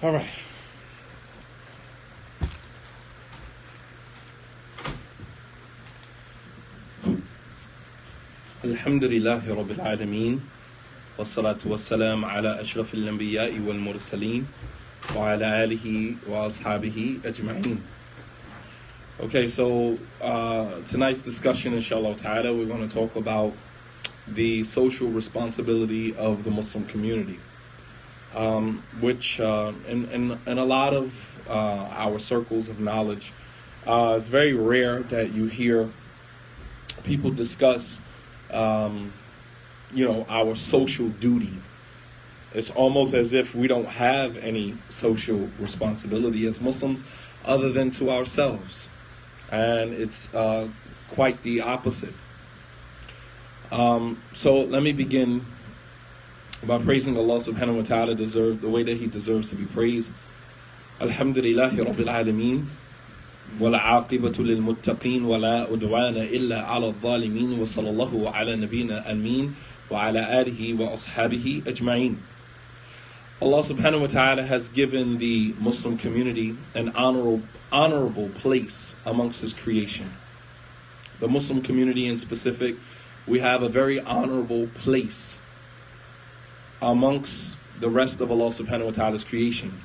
All right. Alhamdulillahi Rabbil Alameen. Wassalatu wassalam ala ashraf al-anbiya'i wal mursaleen wa ala alihi wa ashabihi ajma'in. Okay, so tonight's discussion, inshallah ta'ala, we're going to talk about the social responsibility of the Muslim community, which in a lot of our circles of knowledge, it's very rare that you hear people discuss our social duty. It's almost as if we don't have any social responsibility as Muslims other than to ourselves. And it's quite the opposite. So let me begin by praising Allah subhanahu wa ta'ala the way that He deserves to be praised. Alhamdulillahi Rabbil Alameen. والعاقبة للمتقين ولا أدوان إلا على الظالمين وصلى الله على نبينا الأمين وعلى آله وأصحابه أجمعين. Allah subhanahu wa ta'ala has given the Muslim community an honorable place amongst His creation. The Muslim community in specific, we have a very honorable place amongst the rest of Allah subhanahu wa ta'ala's creation.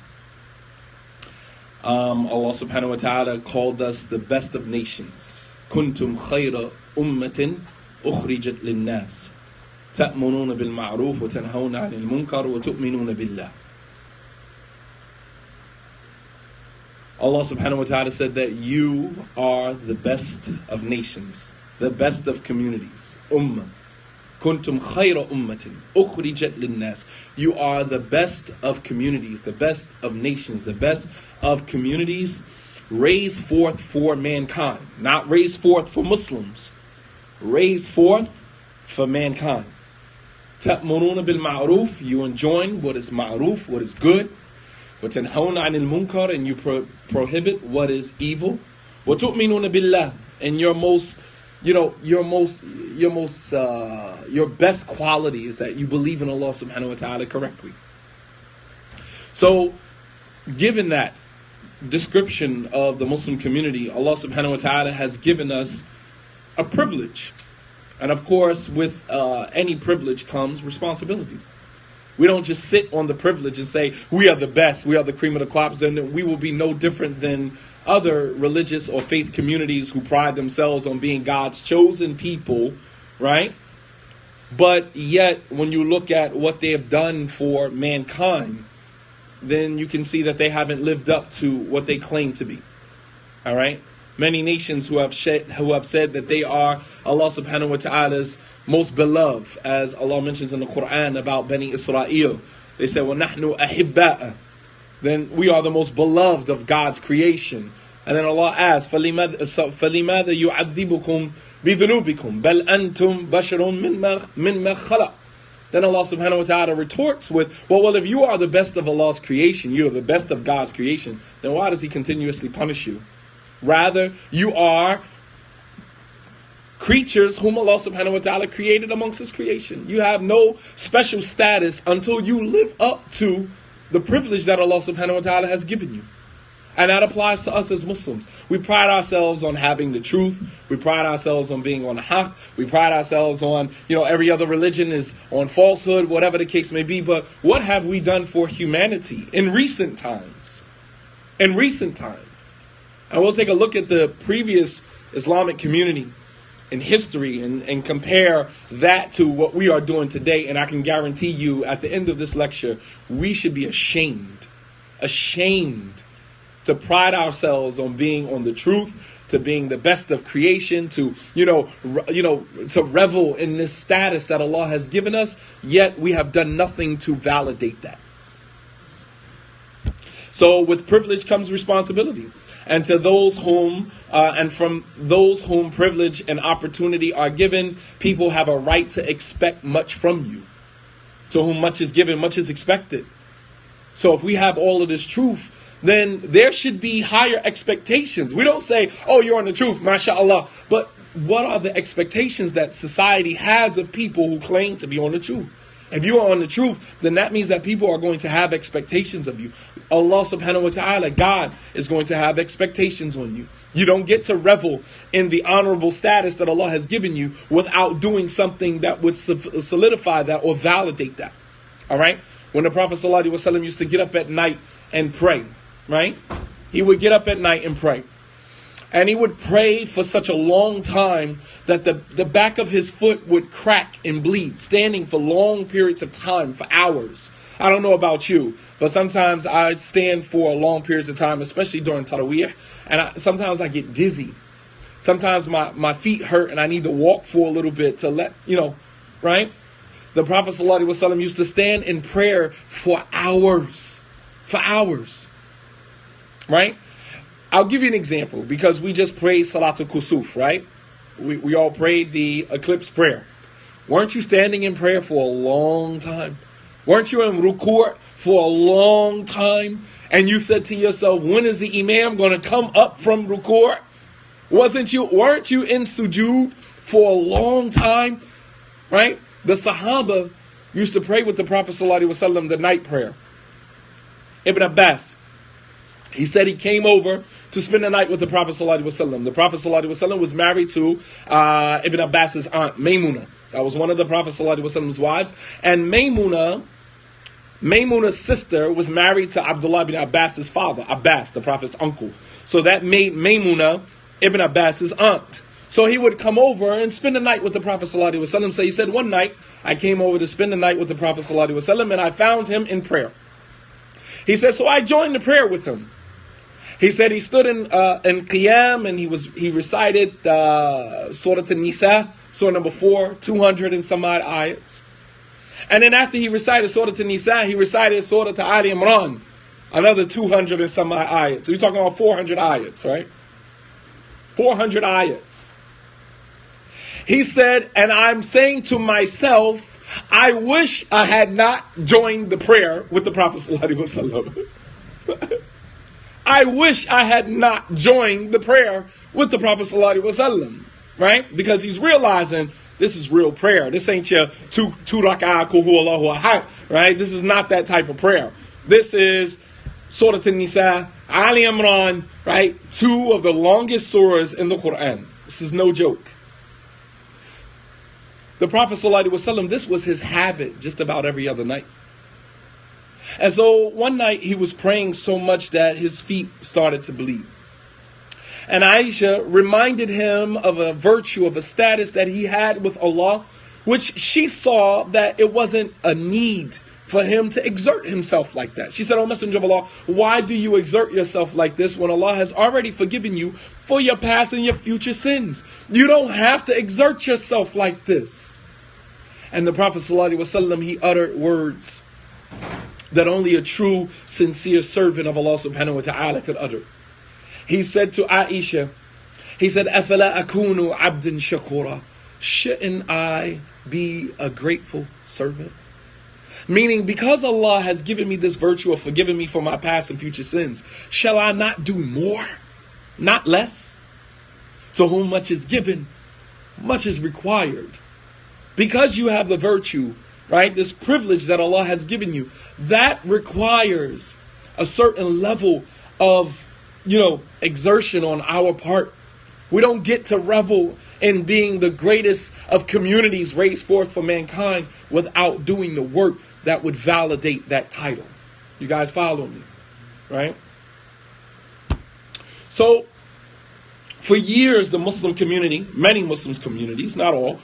Allah subhanahu wa ta'ala called us the best of nations. Kuntum khayra ummatin ukhrijat linnas. Ta'mununa bil ma'ruf wa tanhawna 'anil munkar wa tu'minuna billah. Allah subhanahu wa ta'ala said that you are the best of nations, the best of communities. Ummah. Kuntum khayra ummatin ukhrijat linnas. You are the best of communities, the best of nations, the best of communities raised forth for mankind. Not raised forth for Muslims. Raised forth for mankind. Ta'muruna bil ma'ruf. You enjoin what is ma'ruf, what is good. Wa tanhawna 'anil munkar. And you prohibit what is evil. Wa tu'minuna billah. And your best quality is that you believe in Allah subhanahu wa ta'ala correctly. So, given that description of the Muslim community, Allah subhanahu wa ta'ala has given us a privilege. And of course, with any privilege comes responsibility. We don't just sit on the privilege and say, we are the best, we are the cream of the crops, and we will be no different than other religious or faith communities who pride themselves on being God's chosen people, right? But yet, when you look at what they have done for mankind, then you can see that they haven't lived up to what they claim to be. All right? Many nations who have said that they are Allah subhanahu wa ta'ala's most beloved, as Allah mentions in the Quran about Bani Israel. They say, وَنَحْنُ أَحِبَّاءَ. Then we are the most beloved of God's creation. And then Allah asks, فَلِمَاذَا يُعَذِّبُكُمْ بِذُنُوبِكُمْ بَلْ أَنْتُمْ بَشَرٌ مِّمَّا خَلَقَ. Then Allah subhanahu wa ta'ala retorts with, well, if you are the best of Allah's creation, you are the best of God's creation, then why does He continuously punish you? Rather, you are creatures whom Allah subhanahu wa ta'ala created amongst His creation. You have no special status until you live up to the privilege that Allah subhanahu wa ta'ala has given you. And that applies to us as Muslims. We pride ourselves on having the truth. We pride ourselves on being on the haqq. We pride ourselves on, every other religion is on falsehood, whatever the case may be. But what have we done for humanity in recent times? In recent times. And we'll take a look at the previous Islamic community in history and compare that to what we are doing today. And I can guarantee you at the end of this lecture, we should be ashamed to pride ourselves on being on the truth, to being the best of creation, to to revel in this status that Allah has given us, yet we have done nothing to validate that. So with privilege comes responsibility. And to those whom, and from those whom privilege and opportunity are given, people have a right to expect much from you. To whom much is given, much is expected. So if we have all of this truth, then there should be higher expectations. We don't say, oh, you're on the truth, mashallah. But what are the expectations that society has of people who claim to be on the truth? If you are on the truth, then that means that people are going to have expectations of you. Allah subhanahu wa ta'ala, God, is going to have expectations on you. You don't get to revel in the honorable status that Allah has given you without doing something that would solidify that or validate that. All right? When the Prophet ﷺ used to get up at night and pray, right? He would get up at night and pray. And he would pray for such a long time that the back of his foot would crack and bleed, standing for long periods of time, for hours. I don't know about you, but sometimes I stand for long periods of time, especially during Taraweeh, and sometimes I get dizzy. Sometimes my feet hurt and I need to walk for a little bit to let, right? The Prophet ﷺ used to stand in prayer for hours, right? I'll give you an example, because we just prayed Salatul Kusuf, right? We all prayed the eclipse prayer. Weren't you standing in prayer for a long time? Weren't you in ruku' for a long time? And you said to yourself, when is the Imam going to come up from ruku'? Weren't you in sujood for a long time? Right? The Sahaba used to pray with the Prophet ﷺ the night prayer. Ibn Abbas, he said he came over to spend the night with the Prophet ﷺ. The Prophet ﷺ was married to Ibn Abbas's aunt, Maymuna. That was one of the Prophet ﷺ's wives. And Maymuna's sister was married to Abdullah ibn Abbas's father, Abbas, the Prophet's uncle. So that made Maymuna Ibn Abbas's aunt. So he would come over and spend the night with the Prophet ﷺ. So he said, one night, I came over to spend the night with the Prophet ﷺ, and I found him in prayer. He said, so I joined the prayer with him. He said he stood in Qiyam, and he recited Surah An-Nisa, Surah number 4, 200 and some odd ayats. And then after he recited Surah An-Nisa, he recited Surah Ali Imran, another 200 and some odd ayats. So we're talking about 400 ayats, right? 400 ayats. He said, and I'm saying to myself, I wish I had not joined the prayer with the Prophet ﷺ. I wish I had not joined the prayer with the Prophet ﷺ, right? Because he's realizing this is real prayer. This ain't your two rak'ah kul hu Allahu ahad, right? This is not that type of prayer. This is Surah An-Nisa, Ali Imran, right? Two of the longest surahs in the Quran. This is no joke. The Prophet ﷺ, this was his habit just about every other night. And so one night he was praying so much that his feet started to bleed. And Aisha reminded him of a virtue, of a status that he had with Allah, which she saw that it wasn't a need for him to exert himself like that. She said, "O Messenger of Allah, why do you exert yourself like this when Allah has already forgiven you for your past and your future sins? You don't have to exert yourself like this." And the Prophet ﷺ, he uttered words that only a true, sincere servant of Allah subhanahu wa ta'ala could utter. He said to Aisha, he said, أَفَلَا أَكُونُ عَبْدٍ شَكُورًا? Shouldn't I be a grateful servant? Meaning, because Allah has given me this virtue of forgiving me for my past and future sins, shall I not do more, not less? To whom much is given, much is required. Because you have the virtue, right, this privilege that Allah has given you, that requires a certain level of, exertion on our part. We don't get to revel in being the greatest of communities raised forth for mankind without doing the work that would validate that title. You guys follow me, right? So, for years, the Muslim community, many Muslim communities, not all,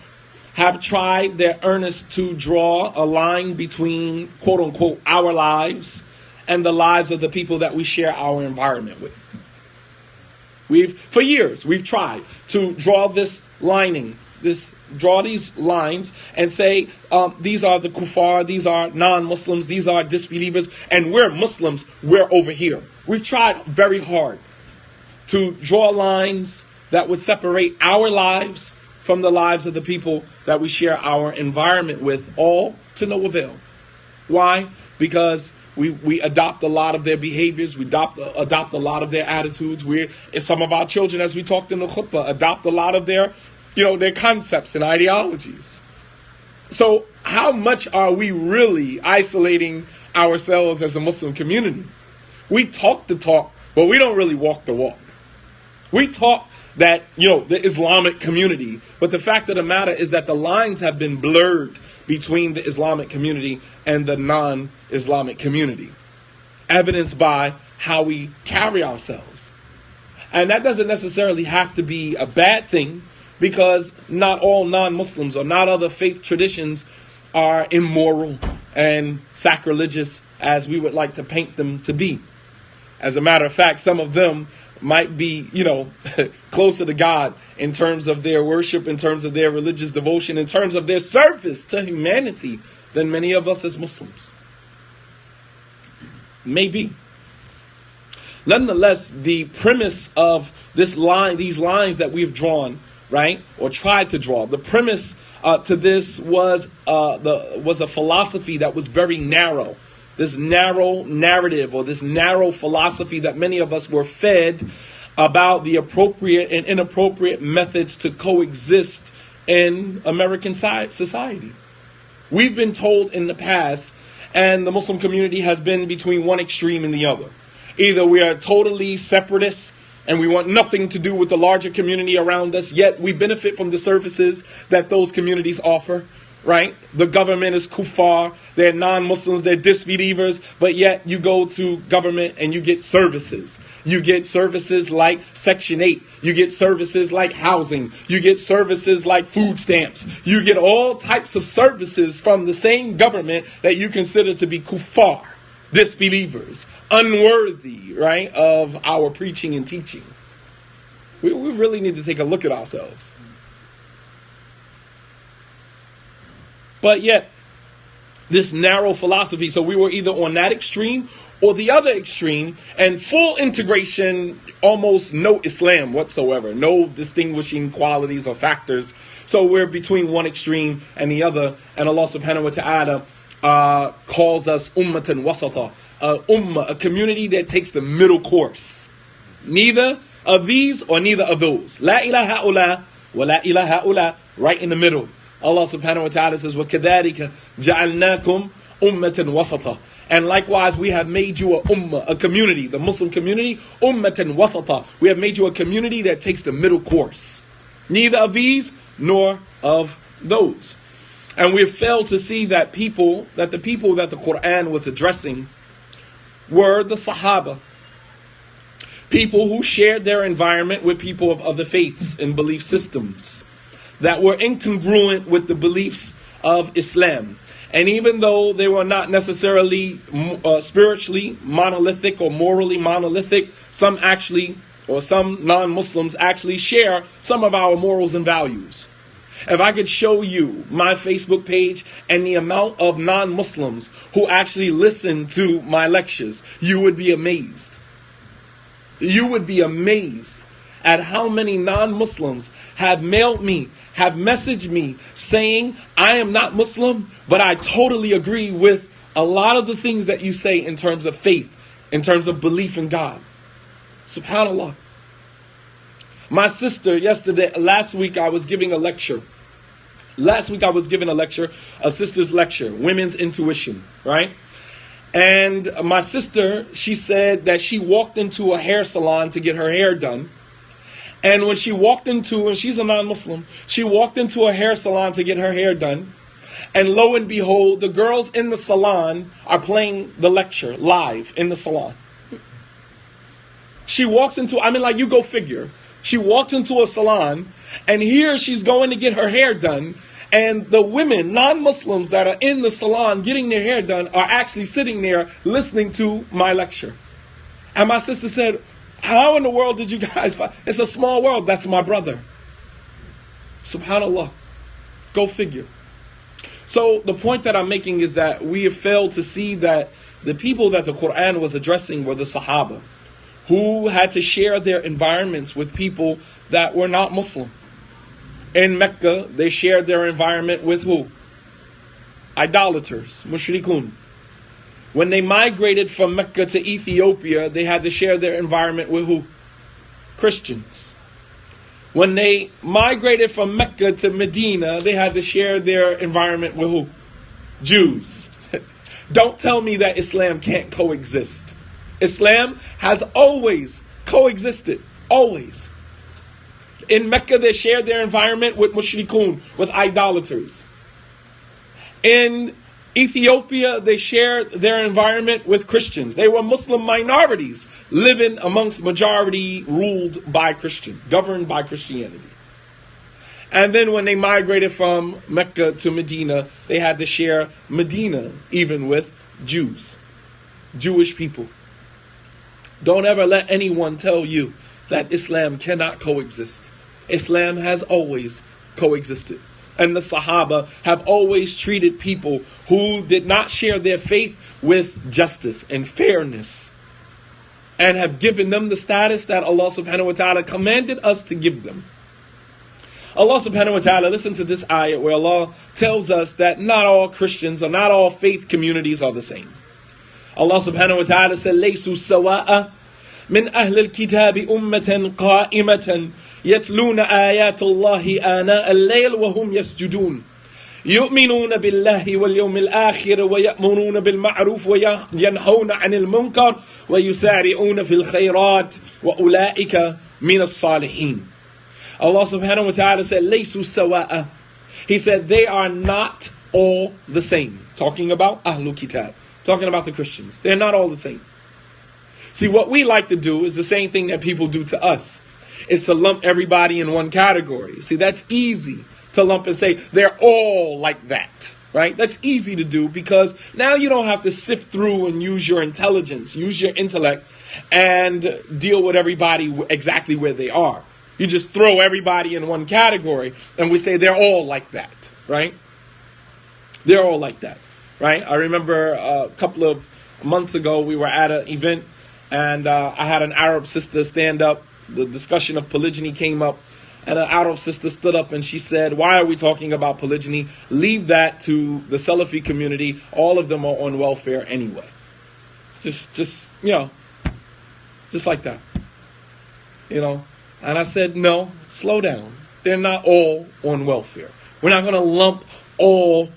have tried their earnest to draw a line between, quote unquote, our lives and the lives of the people that we share our environment with. For years, we've tried to draw this lining, draw these lines and say, these are the kuffar, these are non-Muslims, these are disbelievers, and we're Muslims, we're over here. We've tried very hard to draw lines that would separate our lives from the lives of the people that we share our environment with, all to no avail. Why? Because we adopt a lot of their behaviors, we adopt a lot of their attitudes. Some of our children, as we talked in the khutbah, adopt a lot of their concepts and ideologies. So how much are we really isolating ourselves as a Muslim community? We talk the talk, but we don't really walk the walk. We talk that, the Islamic community, but the fact of the matter is that the lines have been blurred between the Islamic community and the non-Islamic community, evidenced by how we carry ourselves. And that doesn't necessarily have to be a bad thing, because not all non-Muslims or not other faith traditions are immoral and sacrilegious as we would like to paint them to be. As a matter of fact, some of them might be, closer to God in terms of their worship, in terms of their religious devotion, in terms of their service to humanity than many of us as Muslims. Maybe. Nonetheless, the premise of these lines that we've drawn, right, or tried to draw, the premise to this was a philosophy that was very narrow. This narrow narrative or this narrow philosophy that many of us were fed about the appropriate and inappropriate methods to coexist in American society. We've been told in the past, and the Muslim community has been between one extreme and the other. Either we are totally separatists and we want nothing to do with the larger community around us, yet we benefit from the services that those communities offer, right? The government is kuffar, they're non-Muslims, they're disbelievers, but yet you go to government and you get services. You get services like Section 8. You get services like housing. You get services like food stamps. You get all types of services from the same government that you consider to be kuffar, disbelievers, unworthy, right, of our preaching and teaching. We really need to take a look at ourselves. But yet, this narrow philosophy, so we were either on that extreme or the other extreme, and full integration, almost no Islam whatsoever, no distinguishing qualities or factors. So we're between one extreme and the other, and Allah subhanahu wa ta'ala calls us ummatan wasata, a community that takes the middle course. Neither of these or neither of those. La ilaha ula wa la ilaha ula, right in the middle. Allah subhanahu wa ta'ala says, وَكَذَلِكَ جَعَلْنَاكُمْ أُمَّةً وَسَطًا. And likewise, we have made you a ummah, a community, the Muslim community, ummatan wasata. We have made you a community that takes the middle course. Neither of these nor of those. And we have failed to see that the people that the Quran was addressing were the Sahaba. People who shared their environment with people of other faiths and belief systems that were incongruent with the beliefs of Islam. And even though they were not necessarily spiritually monolithic or morally monolithic, some non-Muslims actually share some of our morals and values. If I could show you my Facebook page and the amount of non-Muslims who actually listen to my lectures, you would be amazed. You would be amazed at how many non-Muslims have mailed me, have messaged me saying, I am not Muslim, but I totally agree with a lot of the things that you say in terms of faith, in terms of belief in God. SubhanAllah. My sister last week I was giving a lecture. A sister's lecture, Women's Intuition, right? And my sister, she said that she walked into a hair salon to get her hair done. And when she walked into, and she's a non-Muslim, she walked into a hair salon to get her hair done. And lo and behold, the girls in the salon are playing the lecture live in the salon. She walks into, you go figure. She walks into a salon, and here she's going to get her hair done. And the women, non-Muslims that are in the salon getting their hair done are actually sitting there listening to my lecture. And my sister said, how in the world did you guys find? It's a small world. That's my brother. SubhanAllah. Go figure. So the point that I'm making is that we have failed to see that the people that the Quran was addressing were the Sahaba, who had to share their environments with people that were not Muslim. In Mecca, they shared their environment with who? Idolaters, mushrikun. When they migrated from Mecca to Ethiopia, they had to share their environment with who? Christians. When they migrated from Mecca to Medina, they had to share their environment with who? Jews. Don't tell me that Islam can't coexist. Islam has always coexisted. Always. In Mecca, they shared their environment with mushrikun, with idolaters. In Ethiopia, they shared their environment with Christians. They were Muslim minorities living amongst majority ruled by Christian, governed by Christianity. And then when they migrated from Mecca to Medina, they had to share Medina even with Jews, Jewish people. Don't ever let anyone tell you that Islam cannot coexist. Islam has always coexisted. And the Sahaba have always treated people who did not share their faith with justice and fairness, and have given them the status that Allah subhanahu wa ta'ala commanded us to give them. Allah subhanahu wa ta'ala, listen to this ayah where Allah tells us that not all Christians or not all faith communities are the same. Allah subhanahu wa ta'ala said, لَيْسُوا سَوَاءً مِنْ أَهْلِ الْكِتَابِ أُمَّةً قَائِمَةً يتلون آيات الله آناء الليل وهم يسجدون يؤمنون بالله واليوم الآخر ويأمرون بالمعروف وينهون عن المنكر ويسارعون في الخيرات وأولئك من الصالحين. Allah subhanahu wa ta'ala said, لَيْسُوا سَوَاءً. He said, they are not all the same. Talking about Ahlul Kitab. Talking about the Christians. They're not all the same. See, what we like to do is the same thing that people do to us. Is to lump everybody in one category. See, that's easy to lump and say, they're all like that. Right? That's easy to do because now you don't have to sift through and use your intelligence, use your intellect, and deal with everybody exactly where they are. You just throw everybody in one category and we say they're all like that. Right? They're all like that. Right? I remember a couple of months ago we were at an event and I had an Arab sister stand up. The discussion of polygyny came up, and an Arab sister stood up and she said, why are we talking about polygyny? Leave that to the Salafi community. All of them are on welfare anyway. Just like that. And I said, no, slow down. They're not all on welfare. We're not going to lump all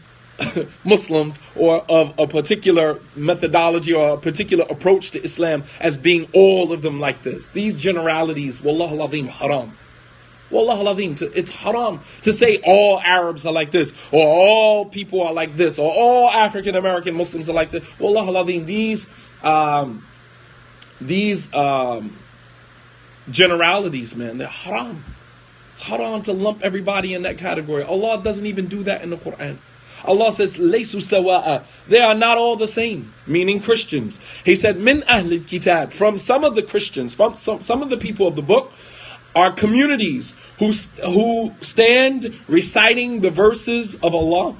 Muslims or of a particular methodology or a particular approach to Islam as being all of them like this. These generalities, wallahu al-azim, haram. Wallahu al-azim, it's haram to say all Arabs are like this, or all people are like this, or all African American Muslims are like this. Wallahu al-azim, these generalities, man, they're haram. It's haram to lump everybody in that category. Allah doesn't even do that in the Quran. Allah says, لَيْسُوا سَوَاءً. They are not all the same, meaning Christians. He said, مِنْ أَهْلِ الْكِتَابِ. From some of the Christians, from some of the people of the book, are communities who stand reciting the verses of Allah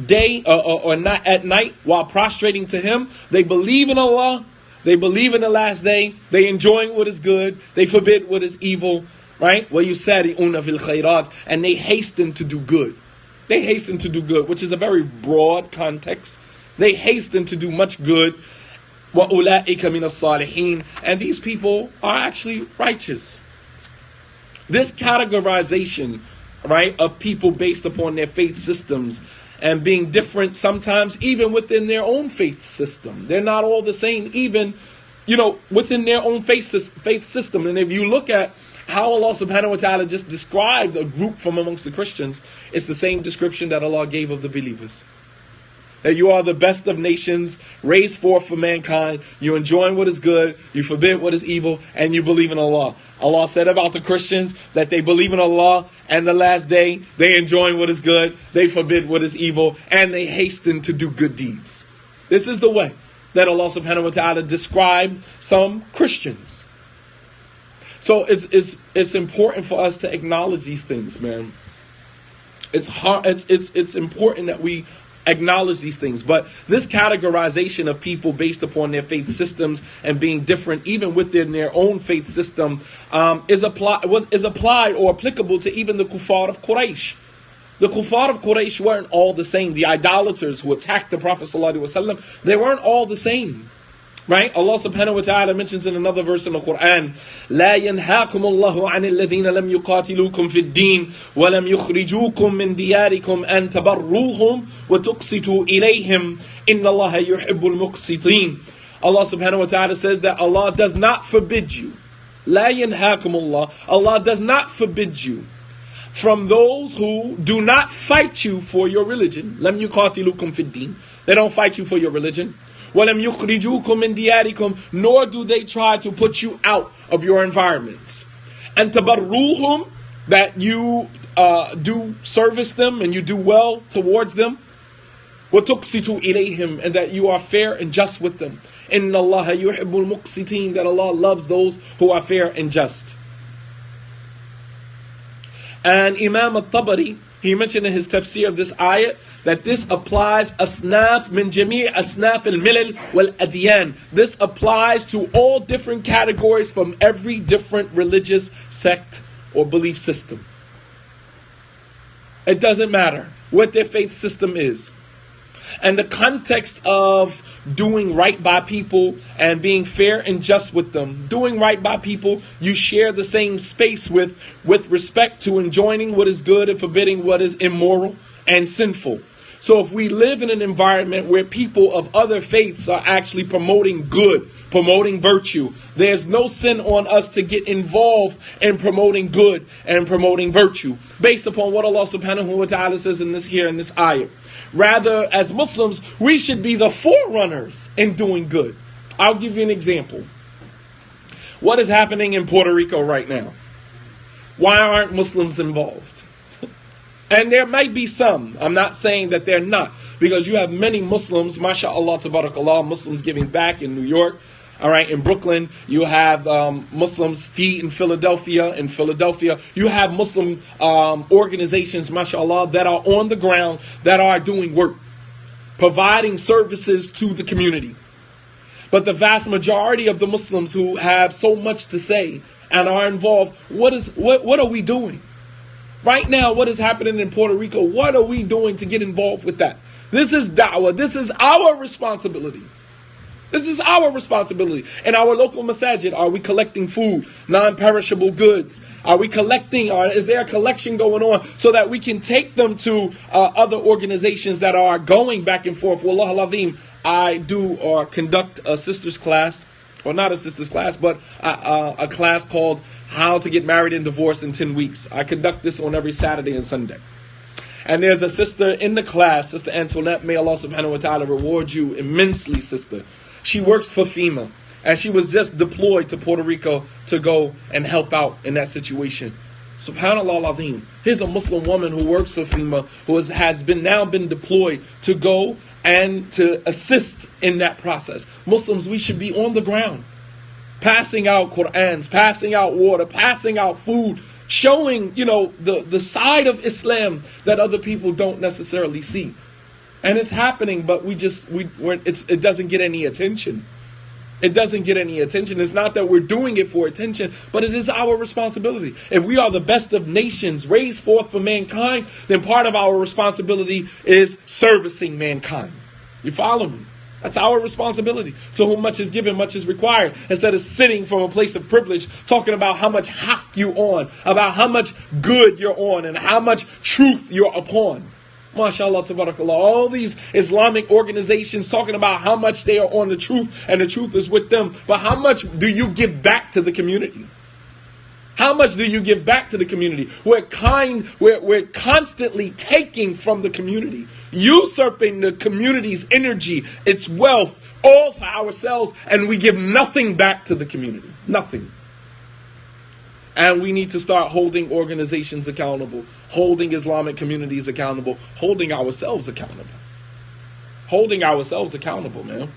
day or not at night while prostrating to Him. They believe in Allah. They believe in the last day. They enjoying what is good. They forbid what is evil. Right? وَيُسَارِعُونَ فِي الْخَيْرَاتِ. And they hasten to do good. They hasten to do good, which is a very broad context. They hasten to do much good. وَأُولَٰئِكَ مِنَ الصَّالِحِينَ. And these people are actually righteous. This categorization, right, of people based upon their faith systems and being different sometimes even within their own faith system. They're not all the same even, within their own faith system. And if you look at how Allah subhanahu wa ta'ala just described a group from amongst the Christians, it's the same description that Allah gave of the believers. That you are the best of nations, raised forth for mankind, you enjoy what is good, you forbid what is evil, and you believe in Allah. Allah said about the Christians that they believe in Allah and the last day, they enjoy what is good, they forbid what is evil, and they hasten to do good deeds. This is the way that Allah subhanahu wa ta'ala described some Christians. So it's important for us to acknowledge these things, man. It's important that we acknowledge these things. But this categorization of people based upon their faith systems and being different, even within their own faith system, is applied or applicable to even the kuffar of Quraysh. The kuffar of Quraysh weren't all the same. The idolaters who attacked the Prophet ﷺ, they weren't all the same. Right? Allah subhanahu wa ta'ala mentions in another verse in the Quran, لا ينهاكم الله عن الذين لم يقاتلوكم في الدين ولم يخرجوكم من دياركم أن تبروهم وتقسطوا إليهم إن الله يحب المقسطين. Allah subhanahu wa ta'ala says that Allah does not forbid you. لا ينهاكم الله. Allah does not forbid you from those who do not fight you for your religion. لم يقاتلوكم في الدين. They don't fight you for your religion. وَلَمْ يُخْرِجُوكُم مِّن دِيَارِكُمْ, nor do they try to put you out of your environments. And تَبَرُّوهُم, that you do service them and you do well towards them. وَتُقْسِطُوا إِلَيْهِمْ, and that you are fair and just with them. إِنَّ اللَّهَ يُحِبُّ الْمُقْسِطِينَ, that Allah loves those who are fair and just. And Imam al-Tabari, he mentioned in his tafsir of this ayat that this applies asnaf min jami' asnaf al-milal wal-adyan. This applies to all different categories from every different religious sect or belief system. It doesn't matter what their faith system is. And the context of doing right by people and being fair and just with them. Doing right by people you share the same space with respect to enjoining what is good and forbidding what is immoral and sinful. So if we live in an environment where people of other faiths are actually promoting good, promoting virtue, there's no sin on us to get involved in promoting good and promoting virtue, based upon what Allah subhanahu wa ta'ala says in this ayah. Rather, as Muslims, we should be the forerunners in doing good. I'll give you an example. What is happening in Puerto Rico right now? Why aren't Muslims involved? And there might be some. I'm not saying that they're not. Because you have many Muslims, mashallah, tabarakallah, Muslims giving back in New York. All right, in Brooklyn, you have Muslims feed in Philadelphia. In Philadelphia, you have Muslim organizations, mashallah, that are on the ground, that are doing work, providing services to the community. But the vast majority of the Muslims who have so much to say and are involved, what are we doing? Right now, what is happening in Puerto Rico, what are we doing to get involved with that? This is da'wah. This is our responsibility. This is our responsibility. In our local masajid, are we collecting food, non-perishable goods? Are we collecting, or is there a collection going on so that we can take them to other organizations that are going back and forth? Wallah al-azim, I do or conduct a sister's class, or not a sister's class, but a class called How to Get Married and Divorced in 10 Weeks. I conduct this on every Saturday and Sunday. And there's a sister in the class, Sister Antoinette, may Allah subhanahu wa ta'ala reward you immensely, sister. She works for FEMA, and she was just deployed to Puerto Rico to go and help out in that situation. Subhanallah al-Azim. Here's a Muslim woman who works for FEMA, who has now been deployed to go and to assist in that process. Muslims, we should be on the ground, passing out Qur'ans, passing out water, passing out food, showing, the side of Islam that other people don't necessarily see. And it's happening, but it doesn't get any attention. It doesn't get any attention. It's not that we're doing it for attention, but it is our responsibility. If we are the best of nations raised forth for mankind, then part of our responsibility is servicing mankind. You follow me? That's our responsibility. To whom much is given, much is required. Instead of sitting from a place of privilege, talking about how much haq you're on, about how much good you're on, and how much truth you're upon. MashaAllah, tabarakallah. All these Islamic organizations talking about how much they are on the truth and the truth is with them. But how much do you give back to the community? How much do you give back to the community? We're constantly taking from the community, usurping the community's energy, its wealth, all for ourselves, and we give nothing back to the community. Nothing. And we need to start holding organizations accountable, holding Islamic communities accountable, holding ourselves accountable. Holding ourselves accountable, man.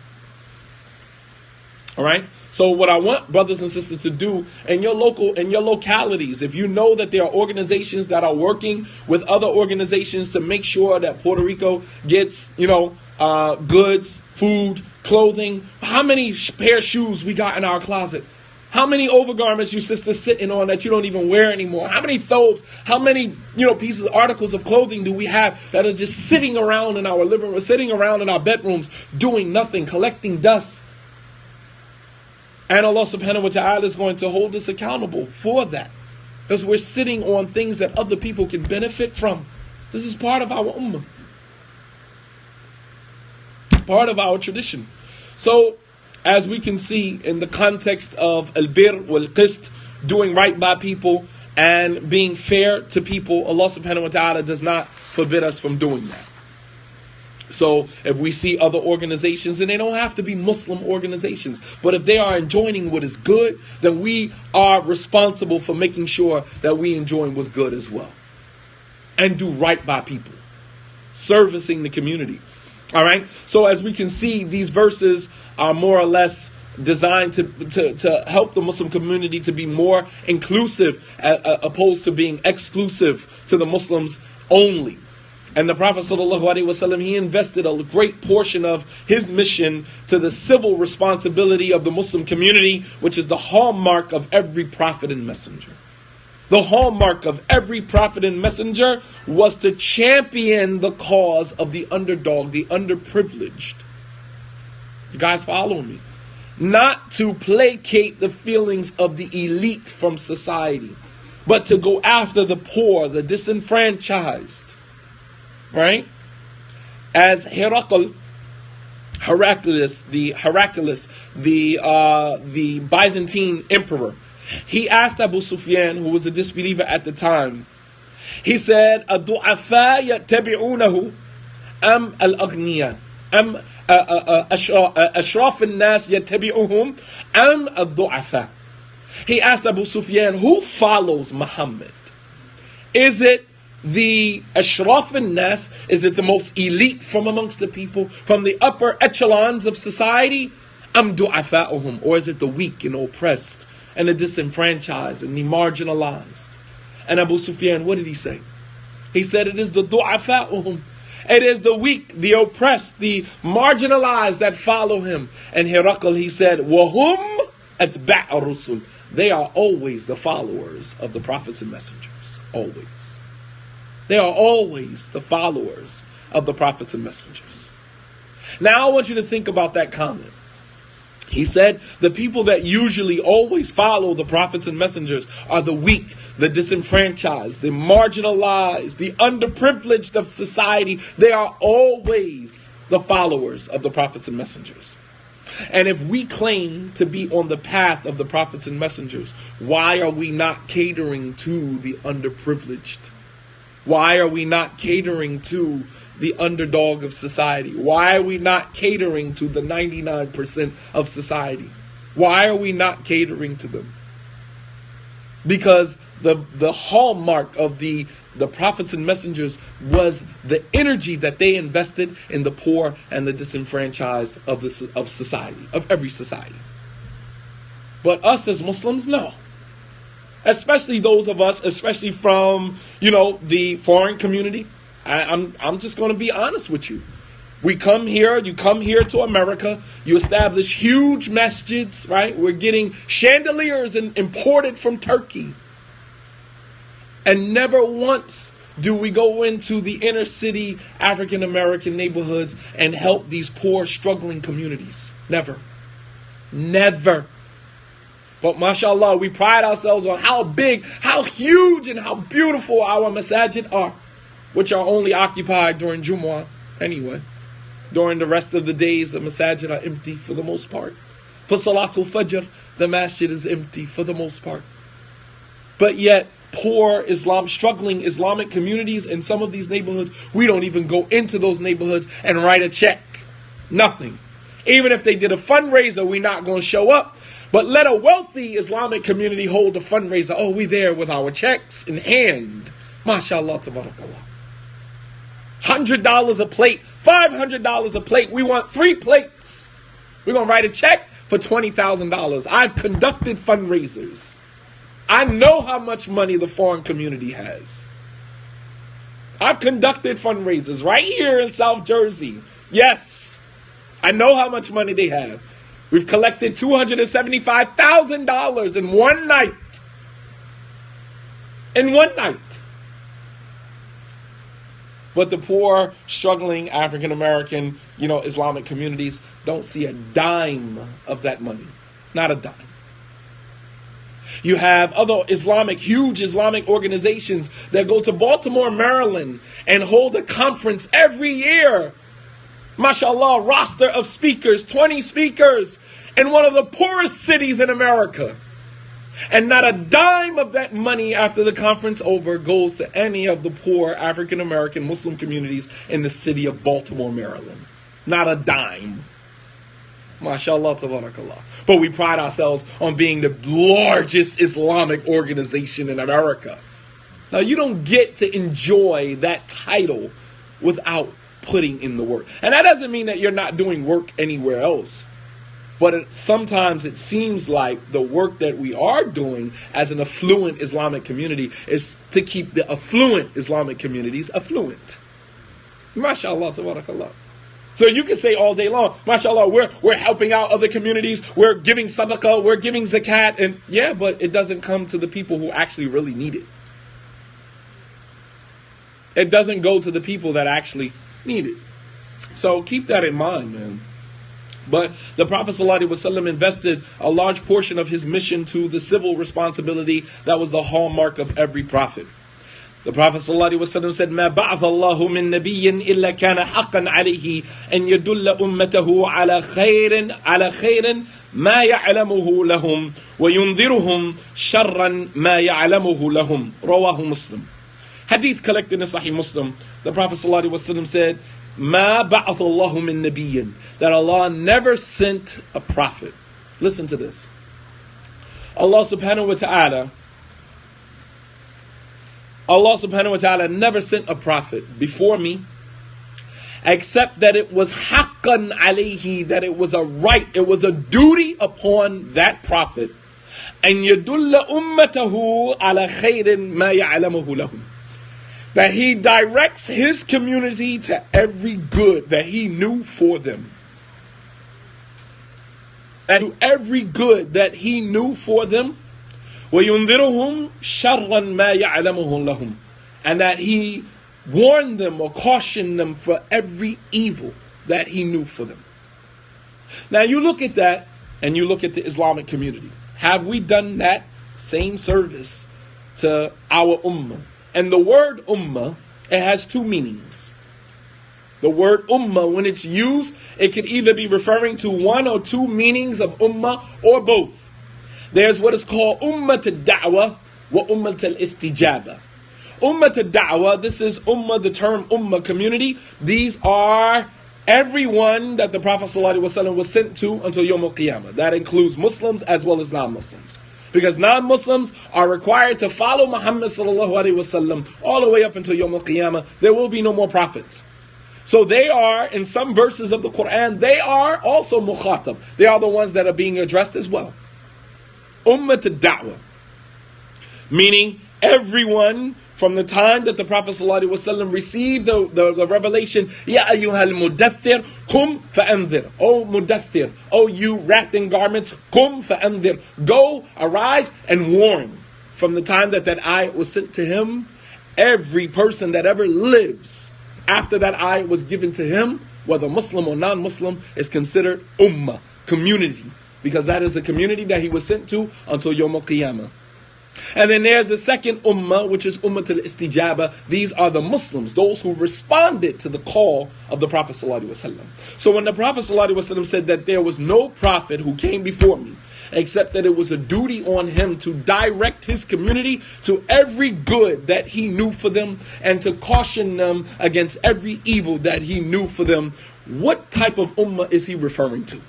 All right? So what I want brothers and sisters to do in your localities, if you know that there are organizations that are working with other organizations to make sure that Puerto Rico gets, goods, food, clothing, how many pair of shoes we got in our closet? How many overgarments you sisters sitting on that you don't even wear anymore? How many thobes, how many, pieces, articles of clothing do we have that are just sitting around in our living room, sitting around in our bedrooms, doing nothing, collecting dust? And Allah subhanahu wa ta'ala is going to hold us accountable for that. Because we're sitting on things that other people can benefit from. This is part of our ummah. Part of our tradition. So, as we can see in the context of al-bir wal-qist, doing right by people and being fair to people, Allah subhanahu wa ta'ala does not forbid us from doing that. So if we see other organizations, and they don't have to be Muslim organizations, but if they are enjoining what is good, then we are responsible for making sure that we enjoy what's good as well. And do right by people. Servicing the community. All right? So as we can see, these verses are more or less designed to help the Muslim community to be more inclusive, opposed to being exclusive to the Muslims only. And the Prophet ﷺ, he invested a great portion of his mission to the civil responsibility of the Muslim community, which is the hallmark of every prophet and messenger. The hallmark of every prophet and messenger was to champion the cause of the underdog, the underprivileged. You guys follow me? Not to placate the feelings of the elite from society, but to go after the poor, the disenfranchised. Right? As Heraclius, the Byzantine emperor, he asked Abu Sufyan, who was a disbeliever at the time, he said, "Ad-du'afa yattabi'unahu am al-aghniya am ashraf an-nas yattabi'uhum am ad-du'afa?" He asked Abu Sufyan, who follows Muhammad? Is it the ashraf an-nas? Is it the most elite from amongst the people, from the upper echelons of society? Am du'afa'uhum, or is it the weak and oppressed and the disenfranchised and the marginalized? And Abu Sufyan, what did he say? He said it is the du'afa'uhum. It is the weak, the oppressed, the marginalized that follow him. And Heraclius, he said, wahum atba' ar-rusul. They are always the followers of the prophets and messengers. Always. They are always the followers of the prophets and messengers. Now I want you to think about that comment. He said the people that usually always follow the prophets and messengers are the weak, the disenfranchised, the marginalized, the underprivileged of society. They are always the followers of the prophets and messengers. And if we claim to be on the path of the prophets and messengers, why are we not catering to the underprivileged? Why are we not catering to the underdog of society? Why are we not catering to the 99% of society? Why are we not catering to them? Because the hallmark of the prophets and messengers was the energy that they invested in the poor and the disenfranchised of society, of every society. But us as Muslims, no. Especially those of us, especially from, the foreign community. I'm just going to be honest with you. You come here to America, you establish huge masjids, right? We're getting chandeliers imported from Turkey. And never once do we go into the inner city African American neighborhoods and help these poor, struggling communities. Never. Never. But mashallah, we pride ourselves on how big, how huge, and how beautiful our masajid are, which are only occupied during Jumu'ah anyway. During the rest of the days, the masajid are empty for the most part. For Salatul Fajr, the masjid is empty for the most part. But yet, poor struggling Islamic communities in some of these neighborhoods, we don't even go into those neighborhoods and write a check. Nothing. Even if they did a fundraiser, we're not going to show up. But let a wealthy Islamic community hold a fundraiser. Oh, we there with our checks in hand. MashaAllah, tabarakallah. $100 a plate, $500 a plate. We want 3 plates. We're going to write a check for $20,000. I've conducted fundraisers. I know how much money the foreign community has. I've conducted fundraisers right here in South Jersey. Yes, I know how much money they have. We've collected $275,000 in one night. In one night. But the poor, struggling African American, Islamic communities don't see a dime of that money. Not a dime. You have other huge Islamic organizations that go to Baltimore, Maryland and hold a conference every year. MashaAllah, roster of speakers, 20 speakers in one of the poorest cities in America. And not a dime of that money after the conference over goes to any of the poor African American Muslim communities in the city of Baltimore, Maryland. Not a dime. MashaAllah, tabarakallah. But we pride ourselves on being the largest Islamic organization in America. Now, you don't get to enjoy that title without putting in the work. And that doesn't mean that you're not doing work anywhere else. But sometimes it seems like the work that we are doing as an affluent Islamic community is to keep the affluent Islamic communities affluent. MashaAllah, tabarakallah. So you can say all day long, MashaAllah, we're helping out other communities, we're giving sadaqah, we're giving zakat, and yeah, but it doesn't come to the people who actually really need it. It doesn't go to the people that actually need it. So keep that in mind, man. But the Prophet ﷺ invested a large portion of his mission to the civil responsibility that was the hallmark of every prophet. The Prophet ﷺ said, مَا بَعْثَ اللَّهُ مِن نَبِيٍّ إِلَّا كَانَ حَقًّا عَلَيْهِ أَن يَدُلَّ أُمَّتَهُ عَلَى خَيْرٍ مَا يَعْلَمُهُ لَهُمْ وَيُنذِرُهُمْ شَرًّا مَا يَعْلَمُهُ لَهُمْ رواه Muslim. Hadith collected in Sahih Muslim. The Prophet ﷺ said, مَا بَعْثَ اللَّهُ مِن نَبِيٍّ, that Allah never sent a prophet. Listen to this. Allah subhanahu wa ta'ala never sent a prophet before me, except that it was haqqan alayhi, that it was a right, it was a duty upon that prophet, and yadulla ummatahu ala khairin ma ya'lamuhu lahum, that he directs his community to every good that he knew for them. And to every good that he knew for them. وَيُنذِرُهُمْ شَرًّا مَا يَعْلَمُهُ لَهُمْ, and that he warned them or cautioned them for every evil that he knew for them. Now you look at that and you look at the Islamic community. Have we done that same service to our ummah? And the word ummah, it has two meanings. The word ummah, when it's used, it could either be referring to one or two meanings of ummah or both. There's what is called ummat al-da'wah wa ummat al-istijaba. Ummat al-da'wah, this is ummah, the term ummah, community. These are everyone that the Prophet ﷺ was sent to until Yawm al-Qiyamah. That includes Muslims as well as non-Muslims. Because non-Muslims are required to follow Muhammad ﷺ all the way up until Yawm al-Qiyamah. There will be no more prophets. So they are, in some verses of the Quran, they are also mukhatab. They are the ones that are being addressed as well. Ummat al-da'wah, meaning everyone from the time that the Prophet ﷺ received the revelation, Ya ayyuhal mudaththir, kum fa'anzir. O mudaththir, O you wrapped in garments, kum fa'anzir. Go, arise, and warn. From the time that ayat was sent to him, every person that ever lives after that ayat was given to him, whether Muslim or non-Muslim, is considered ummah, community. Because that is the community that he was sent to until Yawm al-Qiyamah. And then there's the second ummah, which is ummat al-istijaba. These are the Muslims, those who responded to the call of the Prophet ﷺ. So when the Prophet ﷺ said that there was no prophet who came before me, except that it was a duty on him to direct his community to every good that he knew for them and to caution them against every evil that he knew for them, what type of ummah is he referring to?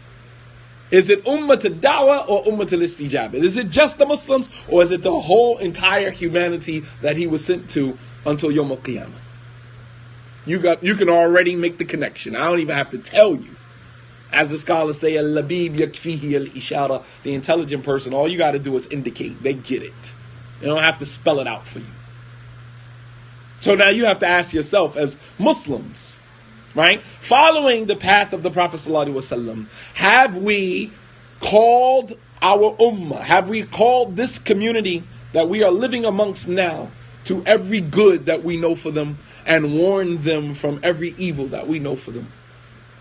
Is it ummat al-da'wah or ummat al-istijaba? Is it just the Muslims, or is it the whole entire humanity that he was sent to until Yawm al-Qiyamah? You can already make the connection. I don't even have to tell you. As the scholars say, al-labib yakfihi al-ishara. The intelligent person, all you got to do is indicate. They get it. They don't have to spell it out for you. So now you have to ask yourself, as Muslims, right, following the path of the Prophet ﷺ, have we called our ummah, have we called this community that we are living amongst now to every good that we know for them and warned them from every evil that we know for them?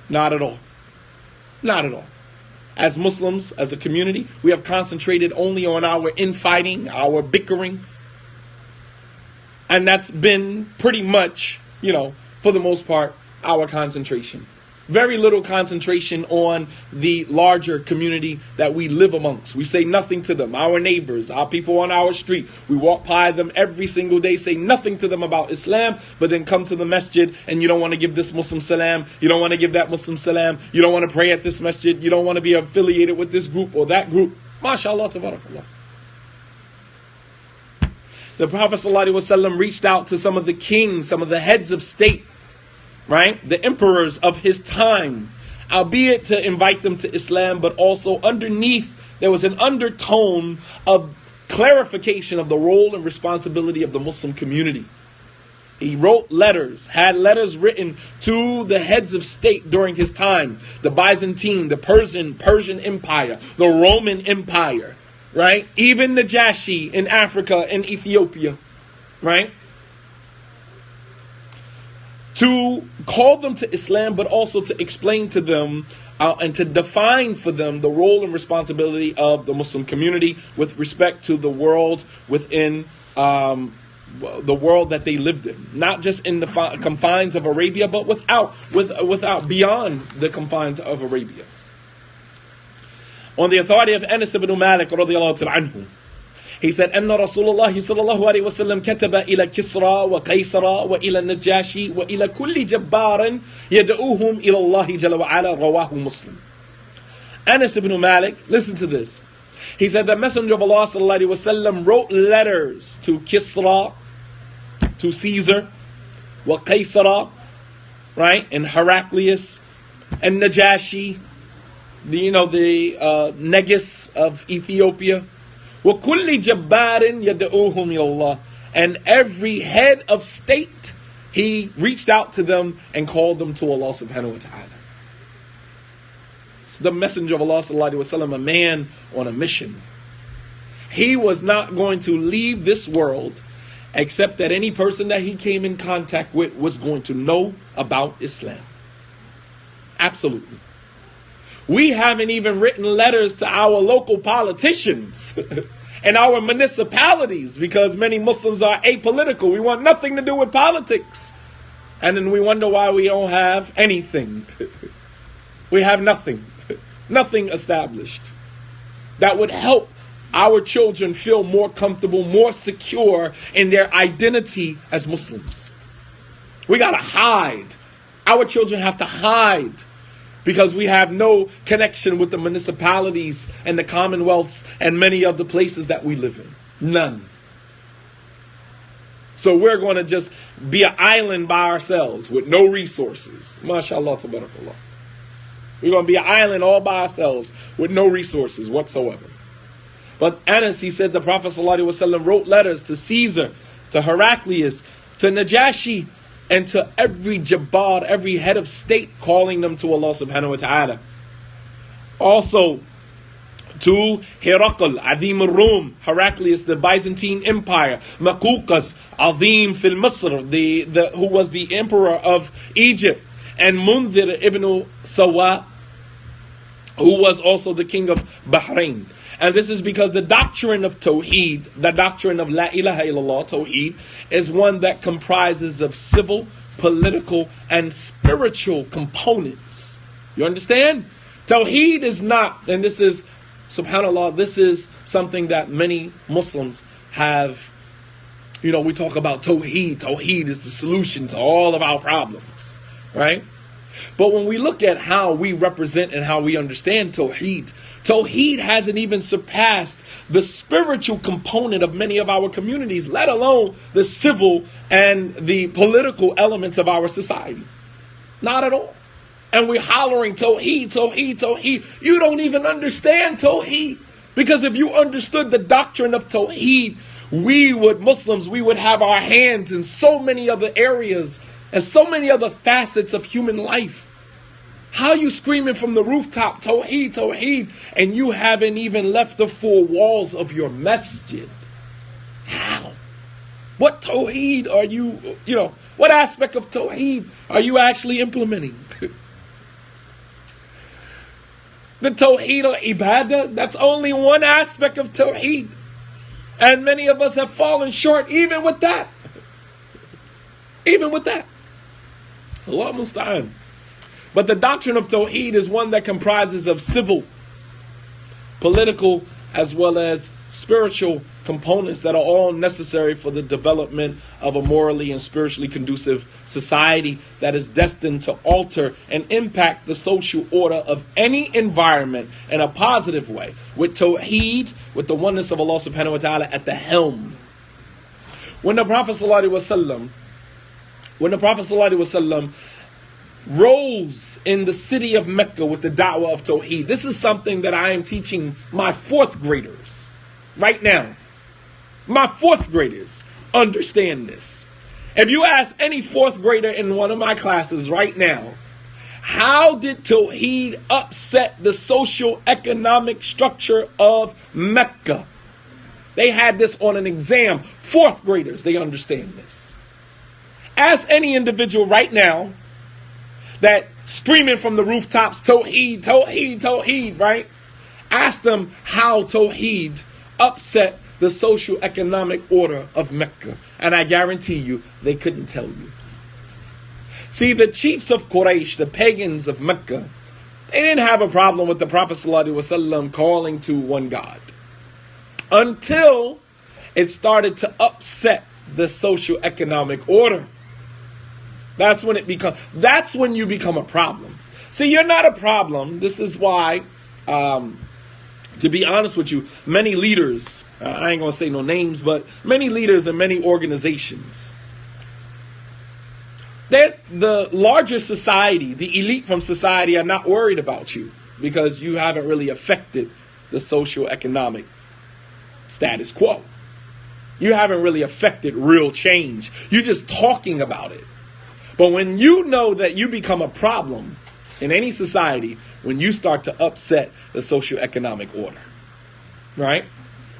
Not at all. Not at all. as Muslims, as a community, we have concentrated only on our infighting, our bickering. And that's been pretty much, for the most part, our concentration. Very little concentration on the larger community that we live amongst. We say nothing to them. Our neighbors, our people on our street, we walk by them every single day, say nothing to them about Islam, but then come to the masjid and you don't want to give this Muslim salam, you don't want to give that Muslim salam, you don't want to pray at this masjid, you don't want to be affiliated with this group or that group. MashaAllah, tabarakallah. The Prophet ﷺ reached out to some of the kings, some of the heads of state, right? The emperors of his time, albeit to invite them to Islam, but also underneath there was an undertone of clarification of the role and responsibility of the Muslim community. He wrote letters, had letters written to the heads of state during his time, the Byzantine, the Persian Empire, the Roman Empire, right? Even Najashi in Africa and Ethiopia, right? To call them to Islam, but also to explain to them and to define for them the role and responsibility of the Muslim community with respect to the world within the world that they lived in. Not just in the confines of Arabia, but without beyond the confines of Arabia. On the authority of Anas ibn Malik radiyallahu anhu, he said, أن رسول الله صلى الله عليه وسلم كتب إلى كسرى وقيصر وإلى النجاشي وإلى كل جبار يدعوهم إلى الله جل وعلا رواه مسلم. Anas ibn Malik, listen to this. He said the Messenger of Allah صلى الله عليه وسلم wrote letters to Kisra, to Caesar, وقيصر, right, and Heraclius, and Najashi, the Negus of Ethiopia. وَكُلِّ جَبَّارٍ يَدْعُوهُمْ إِلَى اللَّهِ. And every head of state, he reached out to them and called them to Allah subhanahu wa ta'ala. It's the Messenger of Allah sallallahu alaihi wasallam, a man on a mission. He was not going to leave this world except that any person that he came in contact with was going to know about Islam. Absolutely. We haven't even written letters to our local politicians and our municipalities because many Muslims are apolitical. We want nothing to do with politics. And then we wonder why we don't have anything. We have nothing. Nothing established that would help our children feel more comfortable, more secure in their identity as Muslims. We got to hide. Our children have to hide because we have no connection with the municipalities and the commonwealths and many of the places that we live in. None. So we're going to just be an island by ourselves with no resources. MashaAllah, tabarakallah. We're going to be an island all by ourselves with no resources whatsoever. But Anas, he said the Prophet ﷺ wrote letters to Caesar, to Heraclius, to Najashi, and to every Jabbar, every head of state, calling them to Allah subhanahu wa ta'ala. Also to Herakl, Adim al-Rum, Heraclius, the Byzantine Empire, Makukas, Adim fil Misr, who was the emperor of Egypt, and Mundhir ibn Sawa, who was also the king of Bahrain. And this is because the doctrine of Tawheed, the doctrine of La ilaha illallah, Tawheed, is one that comprises of civil, political, and spiritual components. You understand? Tawheed is not, and this is, subhanAllah, this is something that many Muslims have, we talk about Tawheed. Tawheed is the solution to all of our problems, right? But when we look at how we represent and how we understand Tawheed, Tawheed hasn't even surpassed the spiritual component of many of our communities, let alone the civil and the political elements of our society. Not at all. And we're hollering Tawheed, Tawheed, Tawheed. You don't even understand Tawheed. Because if you understood the doctrine of Tawheed, Muslims, we would have our hands in so many other areas and so many other facets of human life. How are you screaming from the rooftop, Tawheed, Tawheed, and you haven't even left the four walls of your masjid? How? What Tawheed are you, what aspect of Tawheed are you actually implementing? The Tawheed al-Ibadah, that's only one aspect of Tawheed. And many of us have fallen short even with that. Even with that. Allah musta'an. But the doctrine of Tawheed is one that comprises of civil, political, as well as spiritual components that are all necessary for the development of a morally and spiritually conducive society that is destined to alter and impact the social order of any environment in a positive way, with Tawheed, with the oneness of Allah subhanahu wa ta'ala at the helm. When the Prophet ﷺ rose in the city of Mecca with the da'wah of Tawheed, this is something that I am teaching my fourth graders right now. My fourth graders understand this. If you ask any fourth grader in one of my classes right now, how did Tawheed upset the social economic structure of Mecca? They had this on an exam. Fourth graders, they understand this. Ask any individual right now that screaming from the rooftops, Tawheed, Tawheed, Tawheed, right? Ask them how Tawheed upset the social economic order of Mecca. And I guarantee you, they couldn't tell you. See, the chiefs of Quraysh, the pagans of Mecca, they didn't have a problem with the Prophet ﷺ calling to one God. Until it started to upset the social economic order. That's when you become a problem. See, you're not a problem. This is why, to be honest with you, many leaders, I ain't going to say no names, but many leaders in many organizations, the larger society, the elite from society are not worried about you because you haven't really affected the social economic status quo. You haven't really affected real change. You're just talking about it. But when you know that you become a problem in any society, when you start to upset the socioeconomic order, right?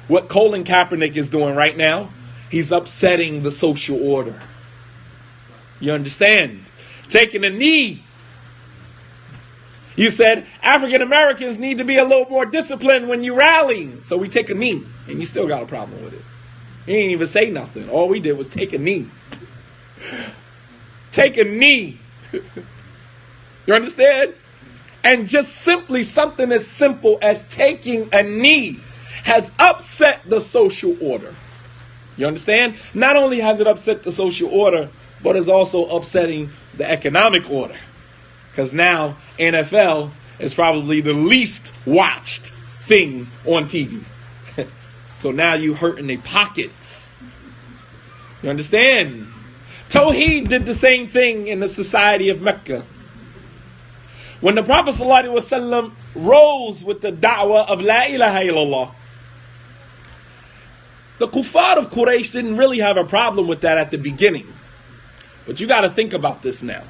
What Colin Kaepernick is doing right now, he's upsetting the social order. You understand? Taking a knee. You said African Americans need to be a little more disciplined when you rally. So we take a knee, and you still got a problem with it. He didn't even say nothing. All we did was take a knee. Take a knee. You understand? And just simply something as simple as taking a knee has upset the social order. You understand? Not only has it upset the social order, but it's also upsetting the economic order. Because now NFL is probably the least watched thing on TV. So now you hurting their pockets. You understand? Tawheed did the same thing in the society of Mecca. When the Prophet ﷺ rose with the da'wah of La ilaha illallah, the kuffar of Quraysh didn't really have a problem with that at the beginning. But you got to think about this now.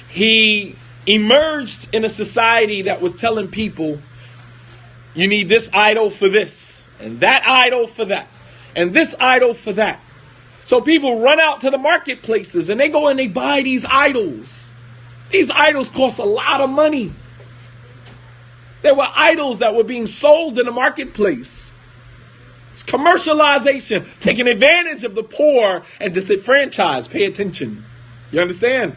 He emerged in a society that was telling people, you need this idol for this, and that idol for that, and this idol for that. So people run out to the marketplaces and they go and they buy these idols. These idols cost a lot of money. There were idols that were being sold in the marketplace. It's commercialization, taking advantage of the poor and disenfranchised. Pay attention. You understand?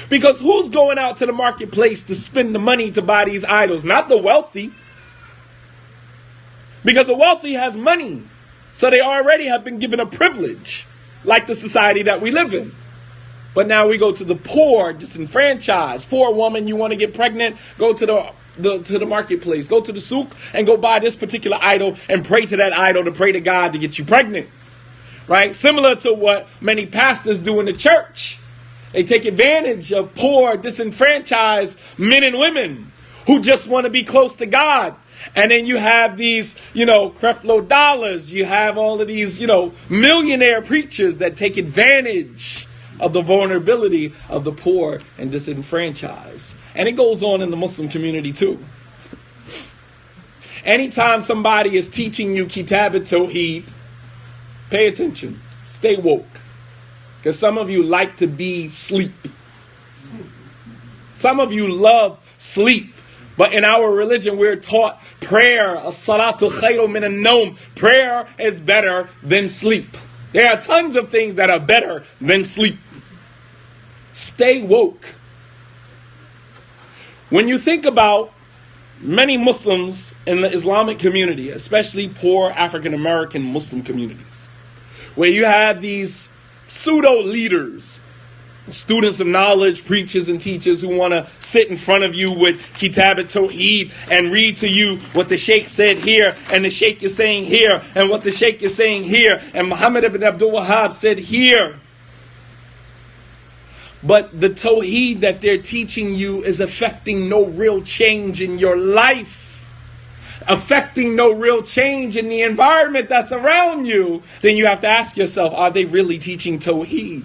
Because who's going out to the marketplace to spend the money to buy these idols? Not the wealthy. Because the wealthy has money. So they already have been given a privilege, like the society that we live in. But now we go to the poor, disenfranchised. Poor woman, you want to get pregnant? Go to the marketplace. Go to the souk and go buy this particular idol and pray to that idol to pray to God to get you pregnant. Right? Similar to what many pastors do in the church. They take advantage of poor, disenfranchised men and women who just want to be close to God. And then you have these, Creflo dollars. You have all of these, millionaire preachers that take advantage of the vulnerability of the poor and disenfranchised. And it goes on in the Muslim community too. Anytime somebody is teaching you Kitab al-Tawheed, pay attention. Stay woke. Because some of you like to be sleep. Some of you love sleep. But in our religion, we're taught prayer, as-salatu khayru min an-nawm. Prayer is better than sleep. There are tons of things that are better than sleep. Stay woke. When you think about many Muslims in the Islamic community, especially poor African American Muslim communities, where you have these pseudo leaders, students of knowledge, preachers and teachers who want to sit in front of you with Kitab al-Tawheed and read to you what the Sheikh said here, and the Sheikh is saying here, and what the Sheikh is saying here, and Muhammad ibn Abdul Wahhab said here. But the Tawheed that they're teaching you is affecting no real change in your life, affecting no real change in the environment that's around you. Then you have to ask yourself, are they really teaching Tawheed?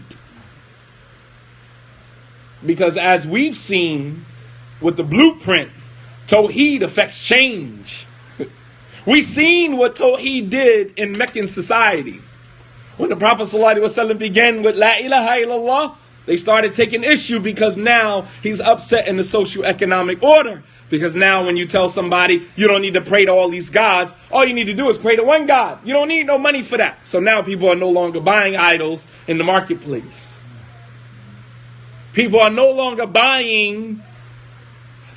Because as we've seen with the blueprint, Tawheed affects change. We've seen what Tawheed did in Meccan society. When the Prophet ﷺ began with La ilaha illallah, they started taking issue because now he's upset in the socio-economic order. Because now when you tell somebody you don't need to pray to all these gods, all you need to do is pray to one God. You don't need no money for that. So now people are no longer buying idols in the marketplace. People are no longer buying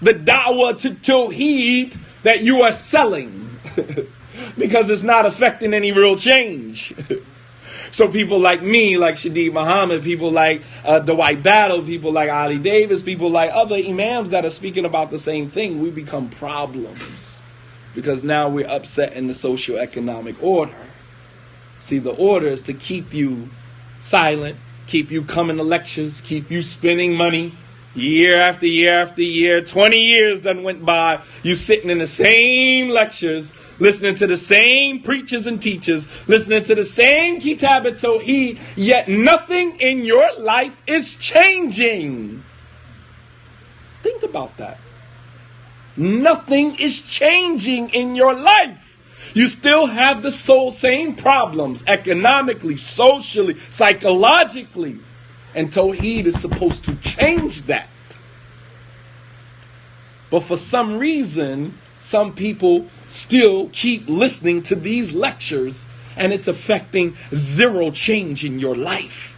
the da'wah to Tawheed that you are selling because it's not affecting any real change. So people like me, like Shadeed Muhammad, people like Dwight Battle, people like Ali Davis, people like other imams that are speaking about the same thing, we become problems because now we're upset in the socio-economic order. See, the order is to keep you silent, keep you coming to lectures, keep you spending money year after year after year. 20 years done went by. You sitting in the same lectures, listening to the same preachers and teachers, listening to the same Kitab al-Tawheed, yet nothing in your life is changing. Think about that. Nothing is changing in your life. You still have the same problems, economically, socially, psychologically. And Tawheed is supposed to change that. But for some reason, some people still keep listening to these lectures and it's affecting zero change in your life.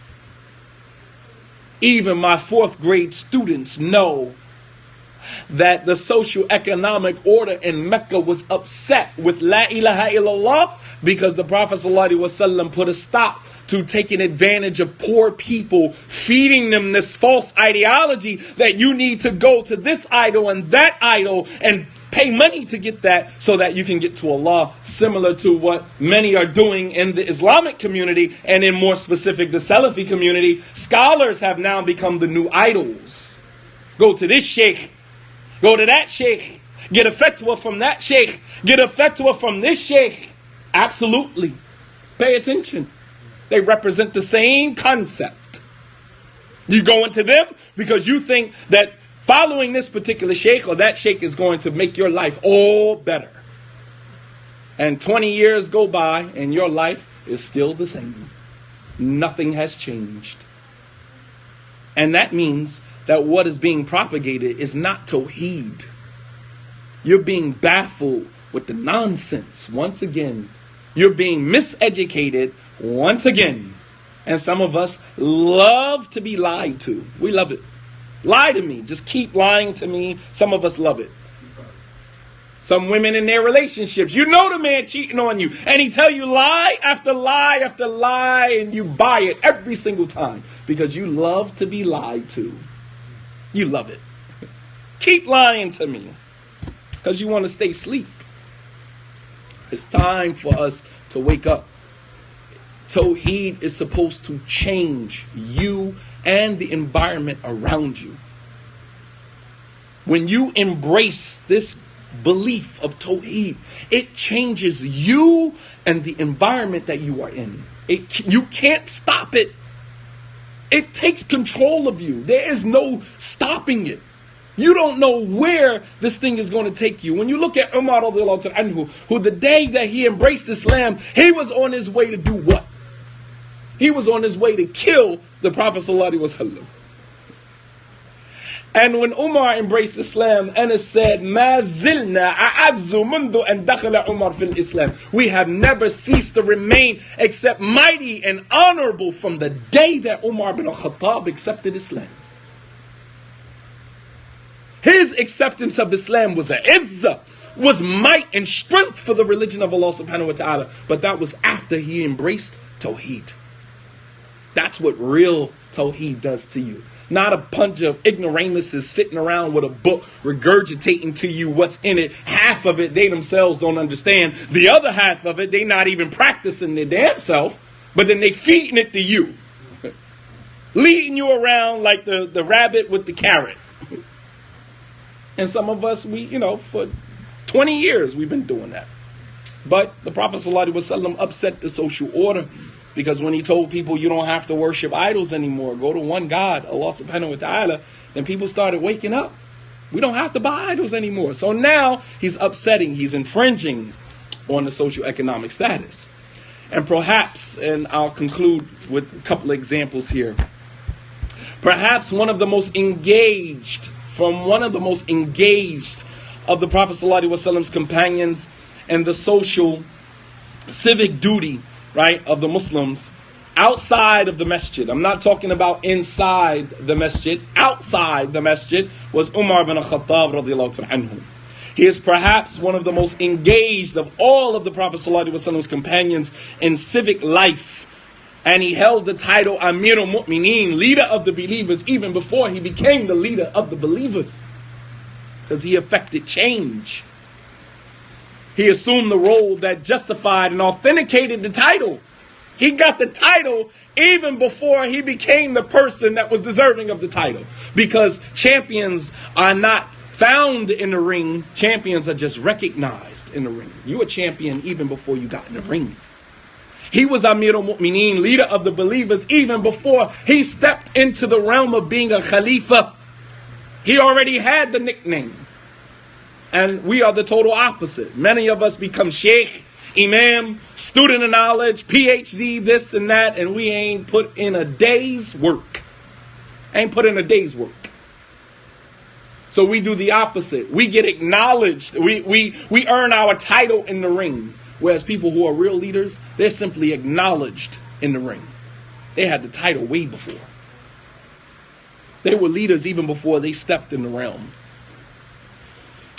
Even my 4th grade students know that the socio-economic order in Mecca was upset with La ilaha illallah because the Prophet ﷺ put a stop to taking advantage of poor people, feeding them this false ideology that you need to go to this idol and that idol and pay money to get that so that you can get to Allah, similar to what many are doing in the Islamic community and in more specific the Salafi community. Scholars have now become the new idols. Go to this sheikh, go to that sheikh, get a fatwa from that sheikh, get a fatwa from this sheikh. Absolutely. Pay attention. They represent the same concept. You go into them because you think that following this particular sheikh or that sheikh is going to make your life all better. And 20 years go by and your life is still the same. Nothing has changed. And that means that what is being propagated is not Tawheed. You're being baffled with the nonsense once again. You're being miseducated once again. And some of us love to be lied to. We love it. Lie to me. Just keep lying to me. Some of us love it. Some women in their relationships, you know the man cheating on you, and he tell you lie after lie after lie, and you buy it every single time because you love to be lied to. You love it. Keep lying to me because you want to stay asleep. It's time for us to wake up. Tawheed is supposed to change you and the environment around you. When you embrace this belief of Tawheed, it changes you and the environment that you are in. You can't stop it. It takes control of you. There is no stopping it. You don't know where this thing is going to take you. When you look at Umar radiallahu anhu, who the day that he embraced Islam, he was on his way to do what? He was on his way to kill the Prophet sallallahu alaihi wasallam. And when Umar embraced Islam, Anas said, "Ma zilna a'azzu mundu an dakhala Umar fil Islam." We have never ceased to remain except mighty and honorable from the day that Umar bin al-Khattab accepted Islam. His acceptance of Islam was a izzah, was might and strength for the religion of Allah subhanahu wa ta'ala. But that was after he embraced Tawheed. That's what real Tawheed does to you. Not a bunch of ignoramuses sitting around with a book regurgitating to you what's in it. Half of it they themselves don't understand. The other half of it they not even practicing their damn self, but then they feeding it to you. Leading you around like the rabbit with the carrot. And some of us, for 20 years we've been doing that. But the Prophet ﷺ upset the social order, because when he told people you don't have to worship idols anymore, go to one God, Allah subhanahu wa ta'ala, then people started waking up. We don't have to buy idols anymore. So now he's upsetting, he's infringing on the socio-economic status. And perhaps, and I'll conclude with a couple of examples here, perhaps one of the most engaged of the Prophet ﷺ's companions and the social, civic duty, right, of the Muslims outside of the masjid. I'm not talking about inside the masjid. Outside the masjid was Umar bin al-Khattab radiallahu anhu. He is perhaps one of the most engaged of all of the Prophet ﷺ's companions in civic life. And he held the title Amir al-Mu'mineen, leader of the believers, even before he became the leader of the believers. Because he effected change. He assumed the role that justified and authenticated the title. He got the title even before he became the person that was deserving of the title. Because champions are not found in the ring. Champions are just recognized in the ring. You were a champion even before you got in the ring. He was Amir al-Mu'mineen, leader of the believers, even before he stepped into the realm of being a Khalifa. He already had the nickname. And we are the total opposite. Many of us become Sheikh, Imam, student of knowledge, PhD, this and that, and we ain't put in a day's work. So we do the opposite. We get acknowledged. We earn our title in the ring. Whereas people who are real leaders, they're simply acknowledged in the ring. They had the title way before. They were leaders even before they stepped in the realm.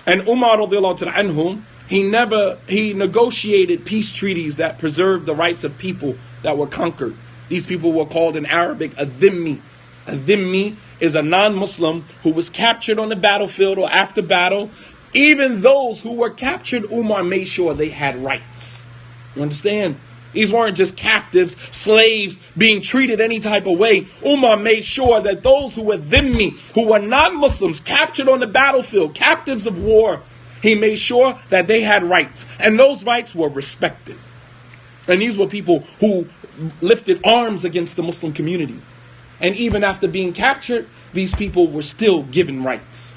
And Umar radiallahu anhu, he negotiated peace treaties that preserved the rights of people that were conquered. These people were called in Arabic a dhimmi. A dhimmi is a non-Muslim who was captured on the battlefield or after battle. Even those who were captured, Umar made sure they had rights. You understand? These weren't just captives, slaves, being treated any type of way. Umar made sure that those who were dhimmi, who were non-Muslims, captured on the battlefield, captives of war, he made sure that they had rights. And those rights were respected. And these were people who lifted arms against the Muslim community. And even after being captured, these people were still given rights.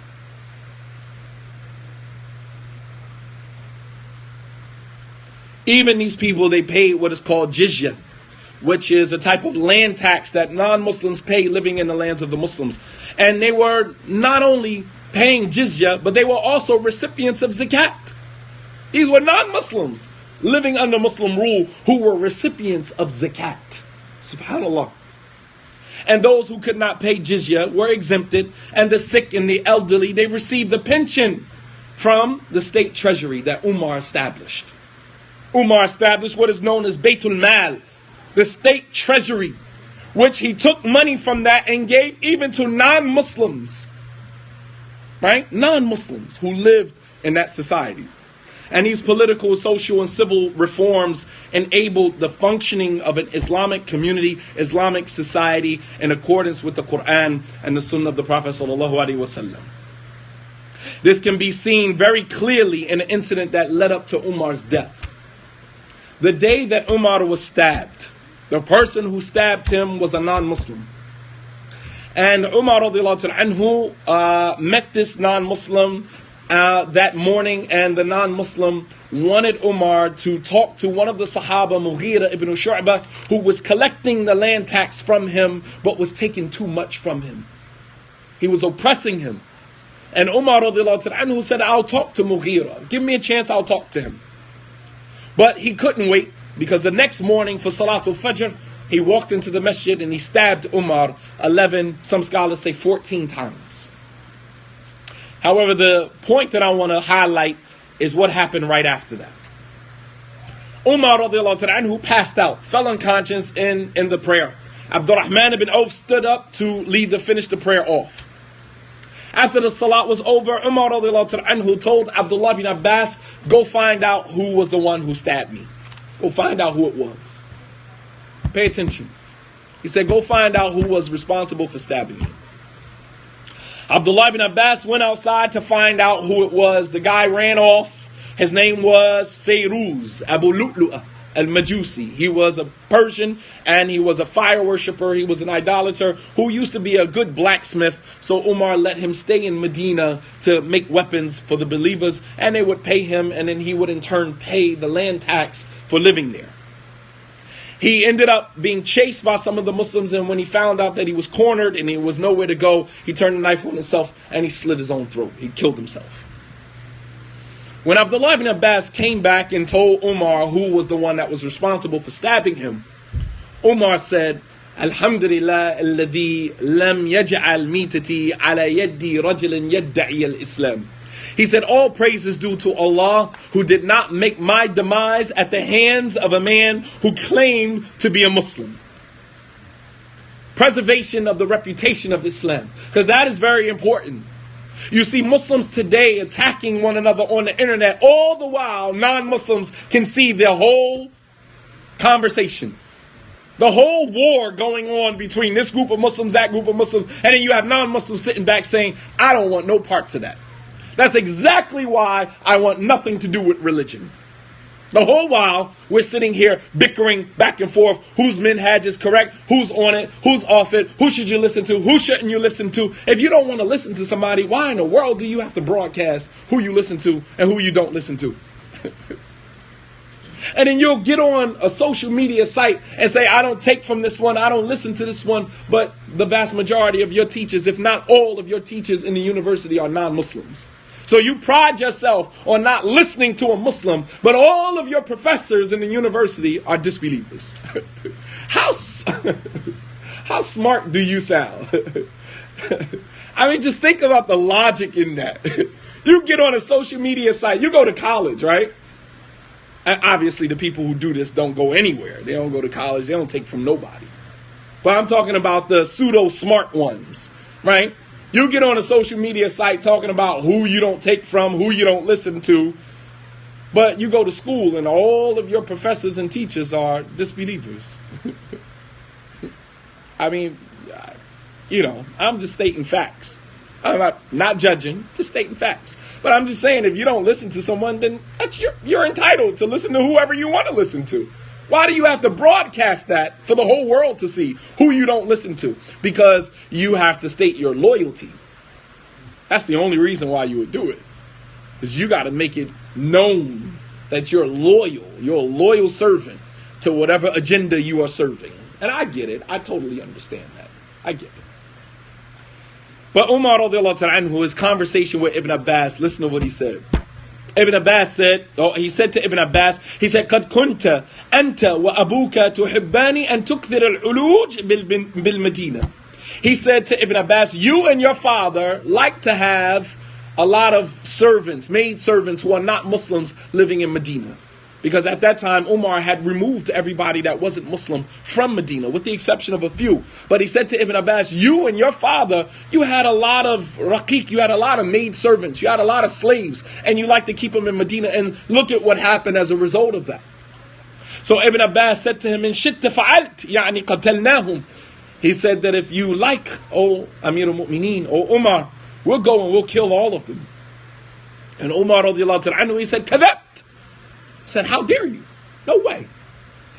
Even these people, they paid what is called jizya, which is a type of land tax that non-Muslims pay living in the lands of the Muslims. And they were not only paying jizya, but they were also recipients of zakat. These were non-Muslims living under Muslim rule who were recipients of zakat. Subhanallah. And those who could not pay jizya were exempted, and the sick and the elderly, they received the pension from the state treasury that Umar established. Umar established what is known as Baytul Mal, the state treasury, which he took money from that and gave even to non-Muslims, right? Non-Muslims who lived in that society. And these political, social, and civil reforms enabled the functioning of an Islamic community, Islamic society, in accordance with the Quran and the Sunnah of the Prophet ﷺ. This can be seen very clearly in an incident that led up to Umar's death. The day that Umar was stabbed, the person who stabbed him was a non-Muslim. And Umar radiallahu anhu met this non-Muslim that morning, and the non-Muslim wanted Umar to talk to one of the Sahaba, Mughira ibn Shu'bah, who was collecting the land tax from him, but was taking too much from him. He was oppressing him. And Umar radiallahu anhu said, I'll talk to Mughira. Give me a chance, I'll talk to him. But he couldn't wait, because the next morning for Salatul Fajr, he walked into the masjid and he stabbed Umar 11, some scholars say 14 times. However, the point that I want to highlight is what happened right after that. Umar radiallahu anhu passed out, fell unconscious in the prayer. Abdurrahman ibn Auf stood up to finish the prayer off. After the salat was over, Umar radiallahu anhu told Abdullah bin Abbas, go find out who was the one who stabbed me. Go find out who it was. Pay attention. He said, go find out who was responsible for stabbing me. Abdullah bin Abbas went outside to find out who it was. The guy ran off. His name was Fayruz Abu Lu'lu'ah al-Majusi. He was a Persian and he was a fire worshipper. He was an idolater who used to be a good blacksmith. So Umar let him stay in Medina to make weapons for the believers, and they would pay him, and then he would in turn pay the land tax for living there. He ended up being chased by some of the Muslims, and when he found out that he was cornered and there was nowhere to go, he turned the knife on himself and he slit his own throat. He killed himself. When Abdullah ibn Abbas came back and told Umar who was the one that was responsible for stabbing him, Umar said, Alhamdulillah alladhi lam yaj'al mitati ala yaddi rajulin yadda'i al-Islam. He said, all praise is due to Allah, who did not make my demise at the hands of a man who claimed to be a Muslim. Preservation of the reputation of Islam, because that is very important. You see Muslims today attacking one another on the internet, all the while non-Muslims can see their whole conversation. The whole war going on between this group of Muslims, that group of Muslims, and then you have non-Muslims sitting back saying, I don't want no parts of that. That's exactly why I want nothing to do with religion. The whole while we're sitting here bickering back and forth, whose minhaj is correct, who's on it, who's off it, who should you listen to, who shouldn't you listen to. If you don't want to listen to somebody, why in the world do you have to broadcast who you listen to and who you don't listen to? And then you'll get on a social media site and say, I don't take from this one, I don't listen to this one, but the vast majority of your teachers, if not all of your teachers in the university, are non-Muslims. So you pride yourself on not listening to a Muslim, but all of your professors in the university are disbelievers. How smart do you sound? I mean, just think about the logic in that. You get on a social media site, you go to college, right? And obviously, the people who do this don't go anywhere. They don't go to college. They don't take from nobody. But I'm talking about the pseudo-smart ones, right? You get on a social media site talking about who you don't take from, who you don't listen to. But you go to school and all of your professors and teachers are disbelievers. I mean, I'm just stating facts. I'm not judging, just stating facts. But I'm just saying, if you don't listen to someone, then you're entitled to listen to whoever you want to listen to. Why do you have to broadcast that for the whole world to see who you don't listen to? Because you have to state your loyalty. That's the only reason why you would do it. Is you got to make it known that you're loyal. You're a loyal servant to whatever agenda you are serving. And I get it. I totally understand that. I get it. But Umar radiallahu anhu, his conversation with Ibn Abbas, listen to what he said. Ibn Abbas said, he said to Ibn Abbas, he said, قَدْ كُنْتَ أَنْتَ وَأَبُوكَ تُحِبَّانِ أَن تُكْثِرَ الْعُلُوجِ بِالْمَدِينَةِ. He said to Ibn Abbas, you and your father like to have a lot of servants, maid servants who are not Muslims living in Medina. Because at that time, Umar had removed everybody that wasn't Muslim from Medina, with the exception of a few. But he said to Ibn Abbas, you and your father, you had a lot of raqiq, you had a lot of maid servants, you had a lot of slaves, and you like to keep them in Medina. And look at what happened as a result of that. So Ibn Abbas said to him, in shitta fa'alt, yani qatalnahum. He said that if you like, O Amir al-Mu'mineen, O Umar, we'll go and we'll kill all of them. And Umar radiallahu anhu, he said, kadhabt. Said, how dare you? No way.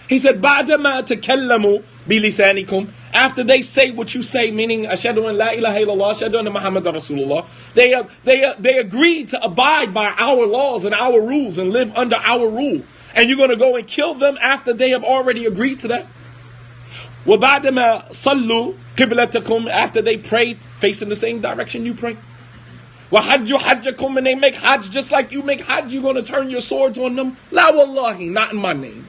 He said, بَعْدَمَا تَكَلَّمُوا بِلِسَانِكُمْ. After they say what you say, meaning أَشْهَدُ أَنْ لَا إِلَهَ إِلَّا اللَّهِ أَشْهَدُ أَنَّ مُحَمَّدًا رَسُولُ اللَّهِ. They agreed to abide by our laws and our rules and live under our rule. And you're going to go and kill them after they have already agreed to that? وَبَعْدَمَا صَلُّوا قِبْلَتَكُمْ, after they pray, facing the same direction you pray. وَحَجُّ حَجَّكُمْ, and they make hajj just like you make hajj. You're going to turn your swords on them? La wallahi, not in my name.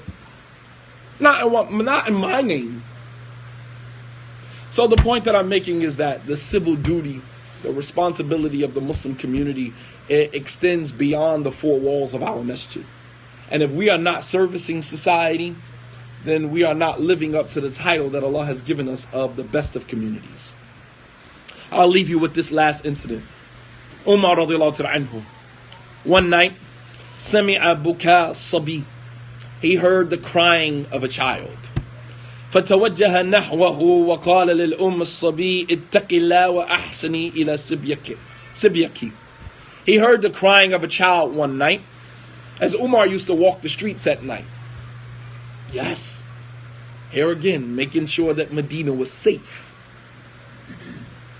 Not in my name. So the point that I'm making is that the civil duty, the responsibility of the Muslim community, it extends beyond the four walls of our masjid. And if we are not servicing society, then we are not living up to the title that Allah has given us of the best of communities. I'll leave you with this last incident. Umar radiallahu ta'ala anhu. One night, sami'a buka sabi. He heard the crying of a child. فتوجه نحوه وقال للأم الصبي اتق الله وأحسني إلى سبيك. He heard the crying of a child one night, as Umar used to walk the streets at night. Yes, here again, making sure that Medina was safe.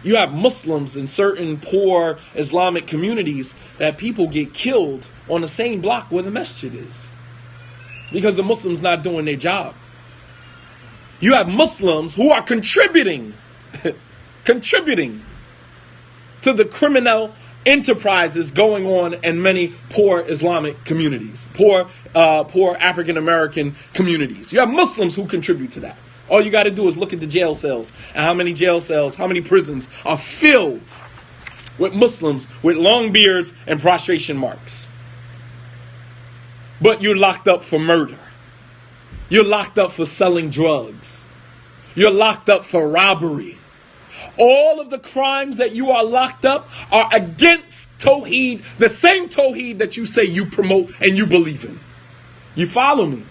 You have Muslims in certain poor Islamic communities that people get killed on the same block where the masjid is, because the Muslims not doing their job. You have Muslims who are contributing to the criminal enterprises going on in many poor Islamic communities, poor African American communities. You have Muslims who contribute to that. All you got to do is look at the jail cells, and how many jail cells, how many prisons are filled with Muslims with long beards and prostration marks. But you're locked up for murder. You're locked up for selling drugs. You're locked up for robbery. All of the crimes that you are locked up are against Tawheed, the same Tawheed that you say you promote and you believe in. You follow me?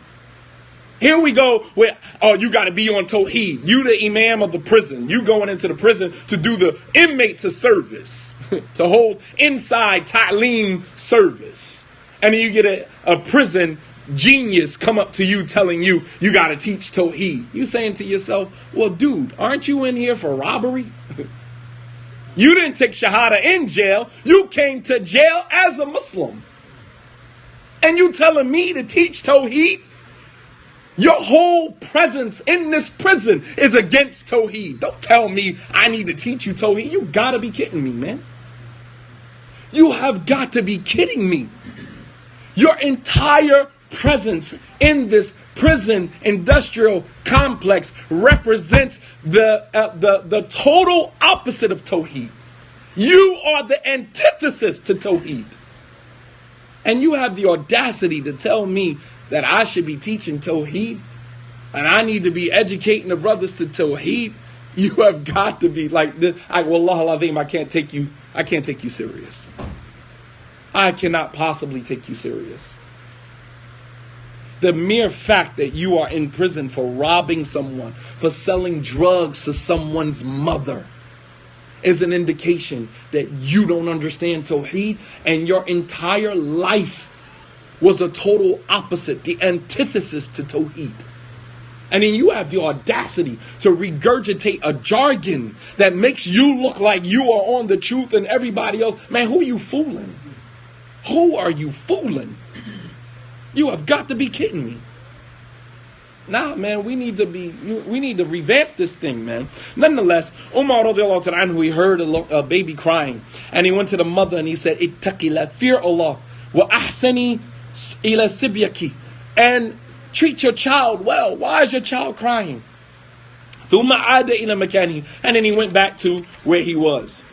Here we go with, oh, you got to be on Tawheed. You the imam of the prison. You going into the prison to do the inmates a service, to hold inside ta'aleem service. And then you get a prison genius come up to you telling you, you got to teach Tawheed. You saying to yourself, well, dude, aren't you in here for robbery? You didn't take Shahada in jail. You came to jail as a Muslim. And you telling me to teach Tawheed? Your whole presence in this prison is against Tawheed. Don't tell me I need to teach you Tawheed. You got to be kidding me, man. You have got to be kidding me. Your entire presence in this prison industrial complex represents the total opposite of Tawheed. You are the antithesis to Tawheed. And you have the audacity to tell me that I should be teaching Tawheed and I need to be educating the brothers to Tawheed. You have got to be like this. Wallah al-Azim, I can't take you serious. I cannot possibly take you serious. The mere fact that you are in prison for robbing someone, for selling drugs to someone's mother, is an indication that you don't understand Tawheed, and your entire life was a total opposite, the antithesis to Tawheed. And then you have the audacity to regurgitate a jargon that makes you look like you are on the truth and everybody else. Man, who are you fooling? Who are you fooling? You have got to be kidding me. Nah, man, we need to revamp this thing, man. Nonetheless, Umar radiallahu ta'ala anhu, he heard a baby crying, and he went to the mother and he said, ittaqillah, fear Allah, wa ahsani ila sibyaki, and treat your child well. Why is your child crying? Thumma aada ila makani, and then he went back to where he was.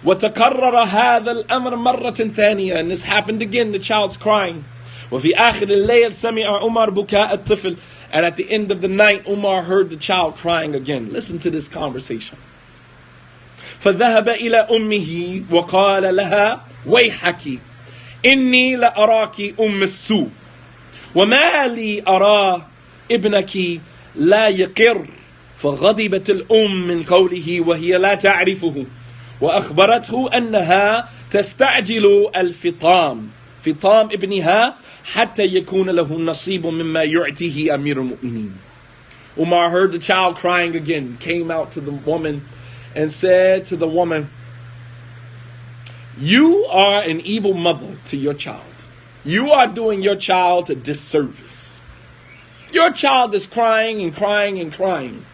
وتكرر هذا الأمر مرة ثانية, and this happened again. The child's crying. وفي آخر الليل سمع عمر بكاء الطفل, and at the end of the night, Umar heard the child crying again. Listen to this conversation. فذهب إلى أمه وقال لها ويحك إني لأراك أم السوء وما لي أرى ابنك لا يقر. فغضبت الأم من قوله وهي لا تعرفه وأخبرته أنها تستعجل الفطام ابنها حتى يكون له نصيب مما يعطيه أمير المؤمنين. Umar heard the child crying again, came out to the woman and said to the woman, you are an evil mother to your child. You are doing your child a disservice. Your child is crying and crying and crying.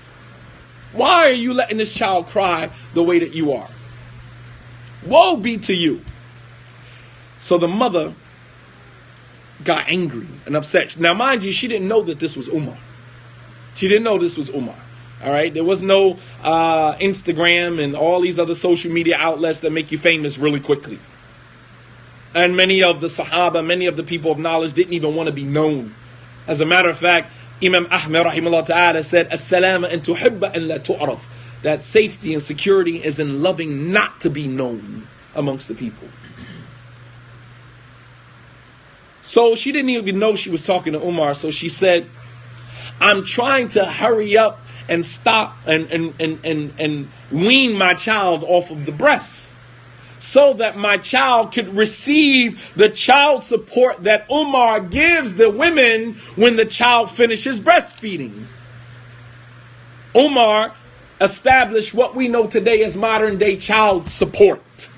Why are you letting this child cry the way that you are? Woe be to you. So the mother got angry and upset. Now, mind you, she didn't know that this was Umar. She didn't know this was Umar. All right, there was no Instagram and all these other social media outlets that make you famous really quickly. And many of the Sahaba, many of the people of knowledge didn't even want to be known. As a matter of fact, Imam Ahmed rahimahullah ta'ala said, As-salama an tuhibba an la tu'raf. That safety and security is in loving not to be known amongst the people. So she didn't even know she was talking to Umar. So she said, I'm trying to hurry up and stop and wean my child off of the breast, so that my child could receive the child support that Umar gives the women when the child finishes breastfeeding. Umar established what we know today as modern day child support.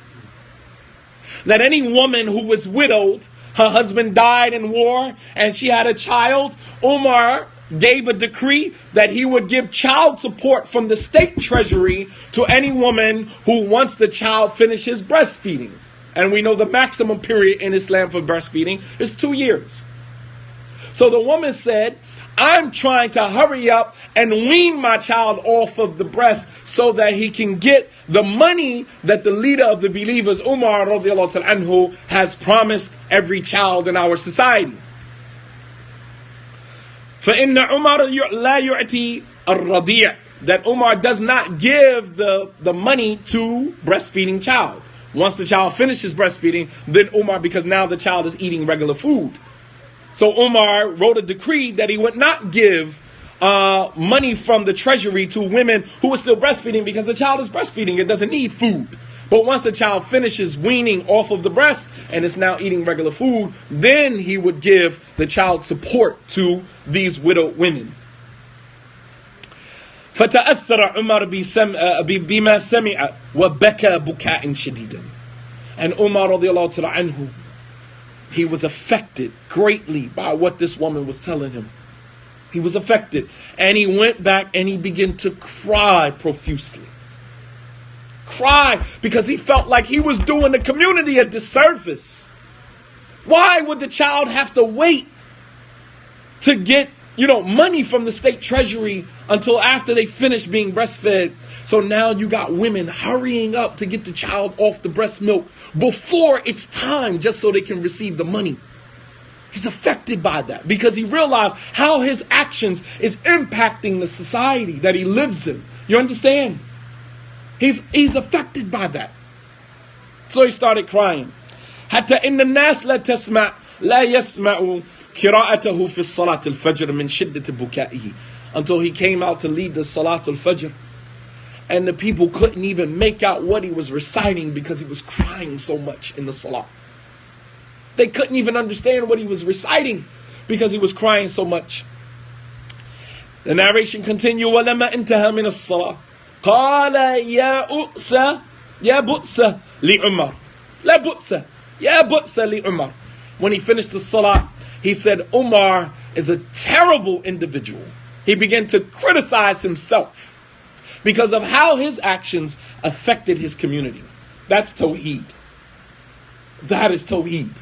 That any woman who was widowed, her husband died in war, and she had a child, Umar gave a decree that he would give child support from the state treasury to any woman who, once the child finishes breastfeeding. And we know the maximum period in Islam for breastfeeding is 2 years. So the woman said, I'm trying to hurry up and wean my child off of the breast so that he can get the money that the leader of the believers, Umar radiallahu ta'ala anhu, has promised every child in our society. فَإِنَّ عُمَرَ لَا يُعْتِي الرَّضِيعَ. That Umar does not give the money to breastfeeding child. Once the child finishes breastfeeding, then Umar, because now the child is eating regular food. So Umar wrote a decree that he would not give money from the treasury to women who are still breastfeeding, because the child is breastfeeding, it doesn't need food. But once the child finishes weaning off of the breast and is now eating regular food, then he would give the child support to these widowed women. فَتَأَثَّرَ عُمَرْ بِمَا سَمِعَ وَبَكَى بُكَاءٍ شَدِيدًا. And Umar radiallahu ta'ala anhu, he was affected greatly by what this woman was telling him. He was affected. And he went back and he began to cry profusely. Cry, because he felt like he was doing the community a disservice. Why would the child have to wait to get, money from the state treasury until after they finish being breastfed? So now you got women hurrying up to get the child off the breast milk before it's time, just so they can receive the money. He's affected by that because he realized how his actions is impacting the society that he lives in. You understand? He's affected by that. So he started crying. حتى إن الناس لا يسمع قراءته في الصلاة الفجر من شدة بكائه. Until he came out to lead the Salat al-Fajr, and the people couldn't even make out what he was reciting because he was crying so much in the Salah. They couldn't even understand what he was reciting because he was crying so much. The narration continues, وَلَمَا انتهى من الصلاة قال يا بؤس لعمر لا بؤس يا بؤس لعمر. When he finished the Salah, he said, Umar is a terrible individual. He began to criticize himself because of how his actions affected his community. That's Tawheed. That is Tawheed.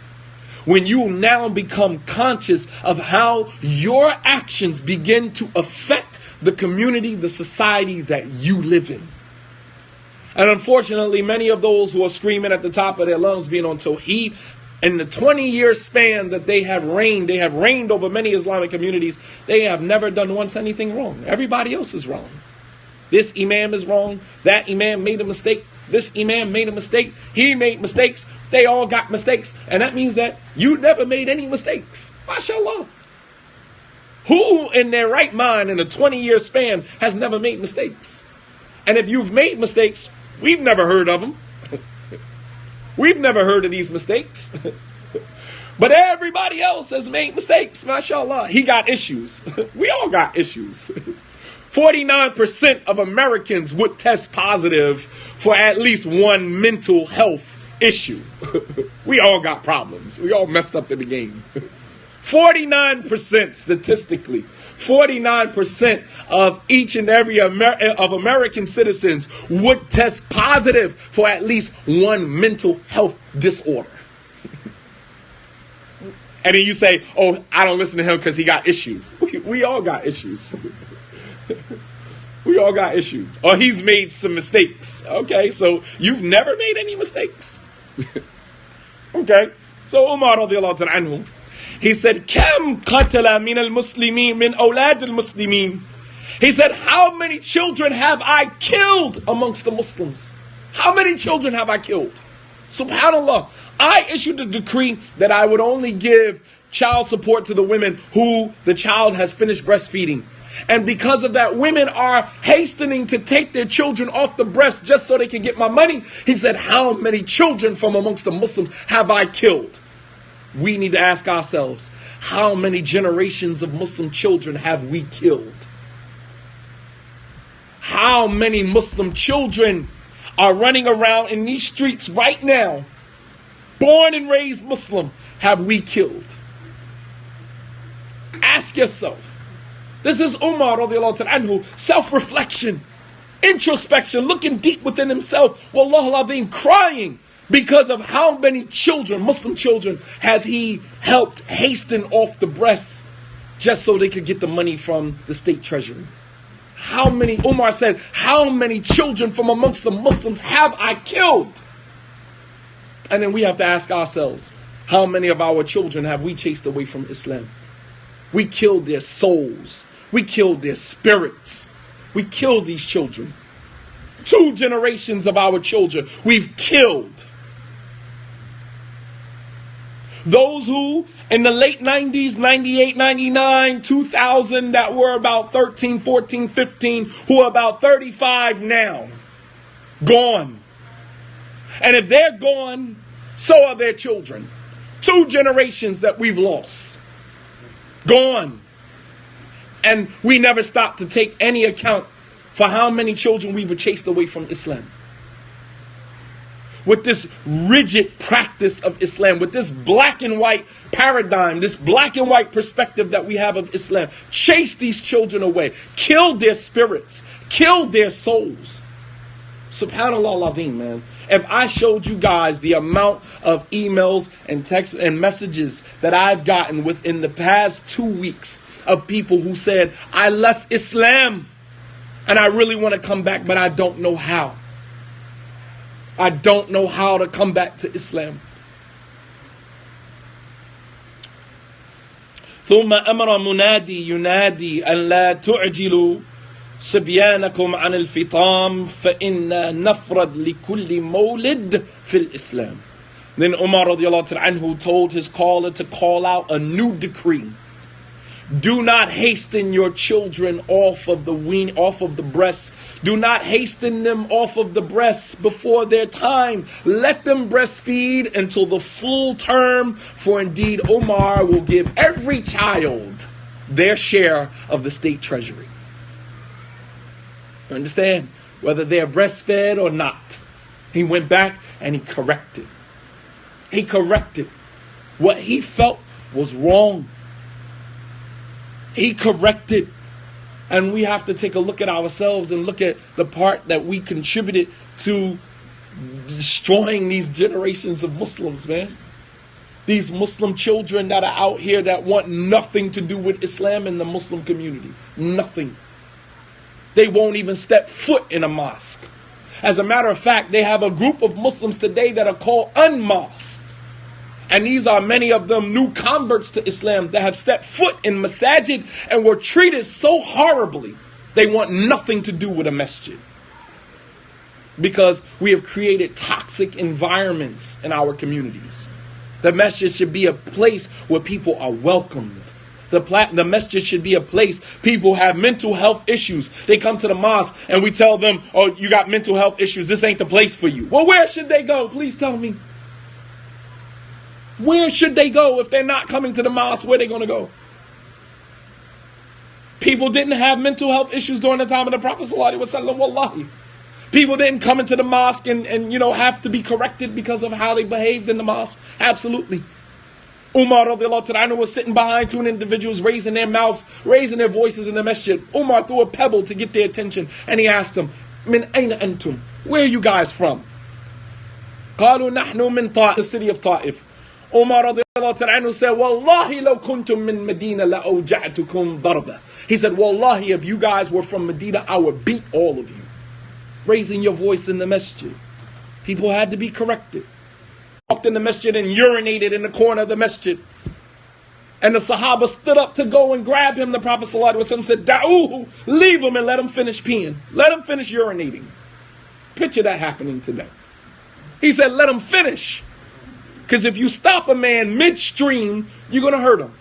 When you now become conscious of how your actions begin to affect the community, the society that you live in. And unfortunately, many of those who are screaming at the top of their lungs being on Tawheed, in the 20-year span that they have reigned over many Islamic communities, they have never done once anything wrong. Everybody else is wrong. This imam is wrong. That imam made a mistake. This imam made a mistake. He made mistakes. They all got mistakes. And that means that you never made any mistakes. MashaAllah. Who in their right mind in a 20-year span has never made mistakes? And if you've made mistakes, we've never heard of them. We've never heard of these mistakes. But everybody else has made mistakes. MashaAllah. He got issues. We all got issues. 49% of Americans would test positive for at least one mental health issue. We all got problems. We all messed up in the game. 49% statistically. 49% of each and every of American citizens would test positive for at least one mental health disorder. And then you say, oh, I don't listen to him because he got issues. We all got issues. We all got issues. Or he's made some mistakes. Okay, so you've never made any mistakes. Okay, so Umar radiallahu ta'ala anhu, he said, Kam qatala min al-muslimin min awlad al-muslimin. He said, how many children have I killed amongst the Muslims? How many children have I killed? SubhanAllah, I issued a decree that I would only give child support to the women who the child has finished breastfeeding. And because of that, women are hastening to take their children off the breast just so they can get my money. He said, how many children from amongst the Muslims have I killed? We need to ask ourselves, how many generations of Muslim children have we killed? How many Muslim children are running around in these streets right now, born and raised Muslim, have we killed? Ask yourself. This is Umar radiallahu ta'ala anhu, self-reflection, introspection, looking deep within himself, wallahu al-azim, crying because of how many children, Muslim children, has he helped hasten off the breasts just so they could get the money from the state treasury. How many, Umar said, how many children from amongst the Muslims have I killed? And then we have to ask ourselves, how many of our children have we chased away from Islam? We killed their souls. We killed their spirits. We killed these children. 2 generations of our children we've killed. Those who in the late 90s, 98, 99, 2000, that were about 13, 14, 15, who are about 35 now. Gone. And if they're gone, so are their children. 2 generations that we've lost. Gone. And we never stopped to take any account for how many children we were chased away from Islam. With this rigid practice of Islam, with this black and white paradigm, this black and white perspective that we have of Islam, chase these children away, killed their spirits, killed their souls. Subhanallah al-Azim, man. If I showed you guys the amount of emails and texts and messages that I've gotten within the past 2 weeks of people who said, I left Islam and I really want to come back, but I don't know how. I don't know how to come back to Islam. ثم أمر منادي ينادي أن لا تعجلوا صبيانكم عن الفطام فإن نفرد لكل مولد في الإسلام. Then Umar radiallahu ta'ala anhu told his caller to call out a new decree. Do not hasten your children off of the breasts. Do not hasten them off of the breasts before their time. Let them breastfeed until the full term, for indeed Umar will give every child their share of the state treasury. Understand? Whether they're breastfed or not. He went back and he corrected. He corrected what he felt was wrong. He corrected. And we have to take a look at ourselves and look at the part that we contributed to destroying these generations of Muslims, man. These Muslim children that are out here that want nothing to do with Islam and the Muslim community. Nothing. They won't even step foot in a mosque. As a matter of fact, they have a group of Muslims today that are called unmasked. And these are many of them new converts to Islam that have stepped foot in masajid and were treated so horribly. They want nothing to do with a masjid. Because we have created toxic environments in our communities. The masjid should be a place where people are welcomed. The masjid should be a place people have mental health issues. They come to the mosque and we tell them, oh, you got mental health issues. This ain't the place for you. Well, where should they go? Please tell me. Where should they go if they're not coming to the mosque? Where are they going to go? People didn't have mental health issues during the time of the Prophet sallallahu alaihi wasallam. Wallahi. People didn't come into the mosque and have to be corrected because of how they behaved in the mosque. Absolutely. Umar radiallahu ta'ala was sitting behind two individuals, raising their mouths, raising their voices in the masjid. Umar threw a pebble to get their attention, and he asked them, Min ayna antum? Where are you guys from? قالوا نحن من طائف, the city of Ta'if. Umar radiallahu ta'ala said, Wallahi law kuntum min Medina la awja'tukum darba. He said, Wallahi, if you guys were from Medina, I would beat all of you. Raising your voice in the masjid. People had to be corrected. Walked in the masjid and urinated in the corner of the masjid. And the Sahaba stood up to go and grab him. The Prophet ﷺ said, Da'uhu, leave him and let him finish peeing. Let him finish urinating. Picture that happening today. He said, let him finish. Because if you stop a man midstream, you're going to hurt him.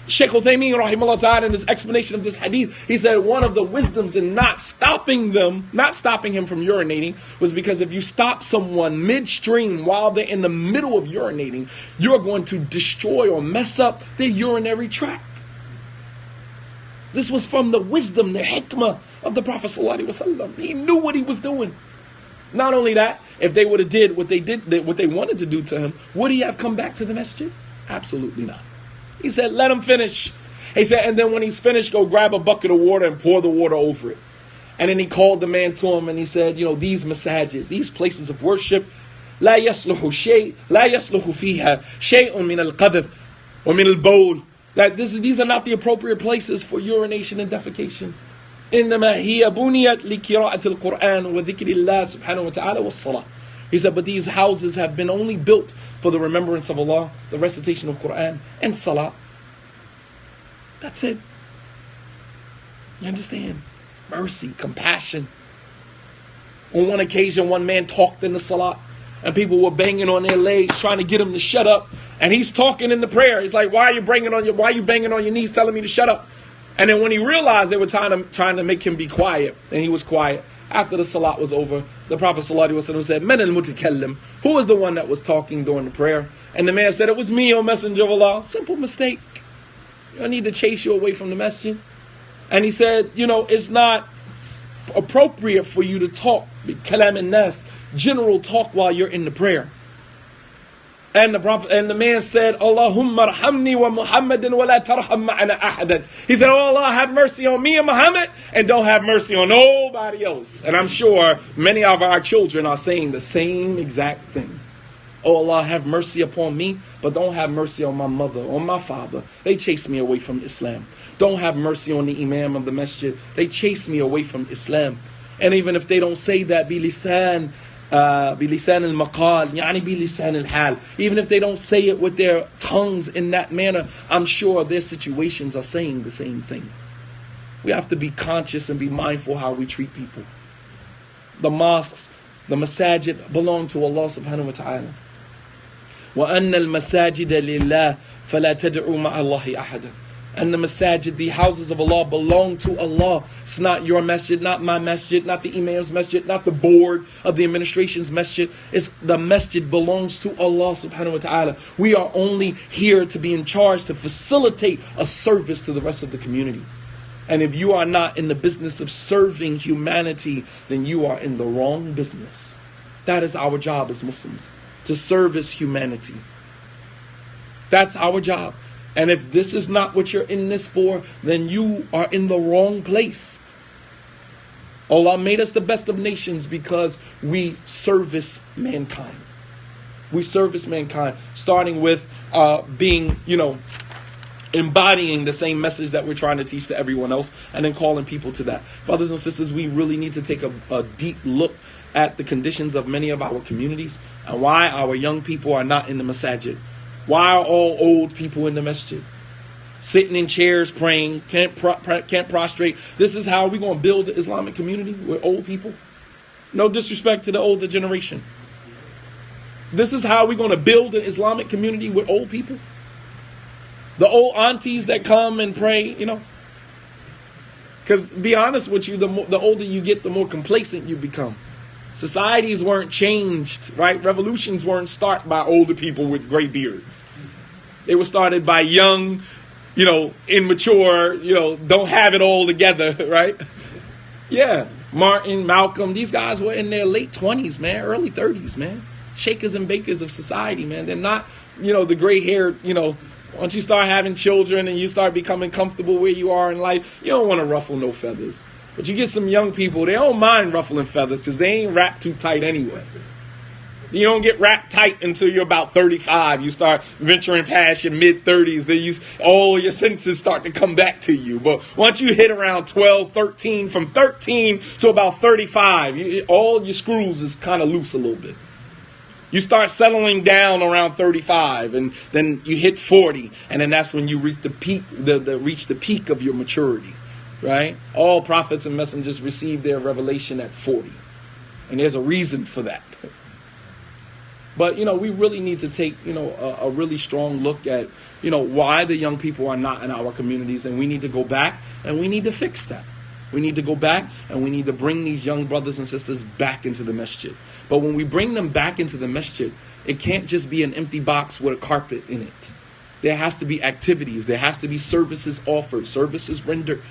Shaykh Uthaymeen rahimahullah ta'ala, in his explanation of this hadith, he said one of the wisdoms in not stopping him from urinating was because if you stop someone midstream while they're in the middle of urinating, you're going to destroy or mess up their urinary tract. This was from the wisdom, the hikmah of the Prophet sallallahu alaihi wasallam. He knew what he was doing. Not only that, if they would have did what they wanted to do to him, would he have come back to the masjid? Absolutely not. He said, let him finish. He said, and then when he's finished, go grab a bucket of water and pour the water over it. And then he called the man to him and he said, these masajid, these places of worship, لا يصلح شيء لا يصلح فيها شيء من القذف ومن البول. That these are not the appropriate places for urination and defecation. إنما هي بنيت لقراءة القرآن وذكر الله سبحانه وتعالى والصلاة. He said, but these houses have been only built for the remembrance of Allah, the recitation of Quran, and Salah. That's it. You understand? Mercy, compassion. On one occasion, one man talked in the Salah, and people were banging on their legs, trying to get him to shut up. And he's talking in the prayer. He's like, why are you banging on your knees telling me to shut up? And then when he realized they were trying to make him be quiet, and he was quiet, after the salat was over, the Prophet ﷺ said, Man al-mutakallim, who was the one that was talking during the prayer? And the man said, it was me, O Messenger of Allah. Simple mistake. You don't need to chase you away from the masjid. And he said, it's not appropriate for you to talk, kalam an-nas, general talk while you're in the prayer. And the man said, Allahumma arhamni wa Muhammadin wa la tarham ma'ana ahadan. He said, oh Allah, have mercy on me and Muhammad, and don't have mercy on nobody else. And I'm sure many of our children are saying the same exact thing. Oh Allah, have mercy upon me, but don't have mercy on my mother, on my father. They chase me away from Islam. Don't have mercy on the imam of the masjid. They chase me away from Islam. And even if they don't say that, bilisan al-maqal, yani bilisan al-hal. Even if they don't say it with their tongues in that manner, I'm sure their situations are saying the same thing. We have to be conscious and be mindful how we treat people. The mosques, the masajid belong to Allah subhanahu wa ta'ala. وَأَنَّ الْمَسَاجِدَ لِلَّهِ فَلَا تَدْعُوا مَعَ اللَّهِ أَحَدًا. And the masajid, the houses of Allah, belong to Allah. It's not your masjid, not my masjid, not the imam's masjid, not the board of the administration's masjid. It's the masjid belongs to Allah subhanahu wa ta'ala. We are only here to be in charge to facilitate a service to the rest of the community. And if you are not in the business of serving humanity, then you are in the wrong business. That is our job as Muslims, to service humanity. That's our job. And if this is not what you're in this for, then you are in the wrong place. Allah made us the best of nations because we service mankind. We service mankind, starting with embodying the same message that we're trying to teach to everyone else, and then calling people to that. Brothers and sisters, we really need to take a deep look at the conditions of many of our communities and why our young people are not in the masajid. Why are all old people in the masjid? Sitting in chairs praying, can't prostrate. This is how we're going to build the Islamic community with old people? No disrespect to the older generation. This is how we're going to build an Islamic community with old people? The old aunties that come and pray, Because be honest with you, the older you get, the more complacent you become. Societies weren't changed, right? Revolutions weren't started by older people with gray beards. They were started by young, immature, don't have it all together, right? Yeah. Martin, Malcolm, these guys were in their late 20s, man, early 30s, man. shakers and bakers of society, man. They're not, the gray haired, once you start having children and you start becoming comfortable where you are in life, you don't want to ruffle no feathers. But you get some young people, they don't mind ruffling feathers because they ain't wrapped too tight anyway. You don't get wrapped tight until you're about 35. You start venturing past your mid-30s. Then all your senses start to come back to you. But once you hit around 12, 13, from 13 to about 35, all your screws is kind of loose a little bit. You start settling down around 35, and then you hit 40, and then that's when you reach the peak, reach the peak of your maturity, right? All prophets and messengers receive their revelation at 40, and there's a reason for that. But, we really need to take, a really strong look at, why the young people are not in our communities. And we need to go back and we need to fix that. We need to go back and we need to bring these young brothers and sisters back into the masjid. But when we bring them back into the masjid, it can't just be an empty box with a carpet in it. There has to be activities. There has to be services offered, services rendered.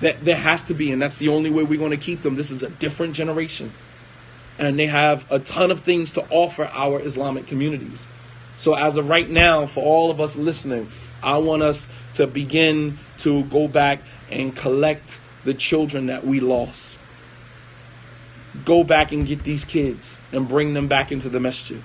There has to be, and that's the only way we're going to keep them. This is a different generation. And they have a ton of things to offer our Islamic communities. So as of right now, for all of us listening, I want us to begin to go back and collect the children that we lost. Go back and get these kids and bring them back into the masjid.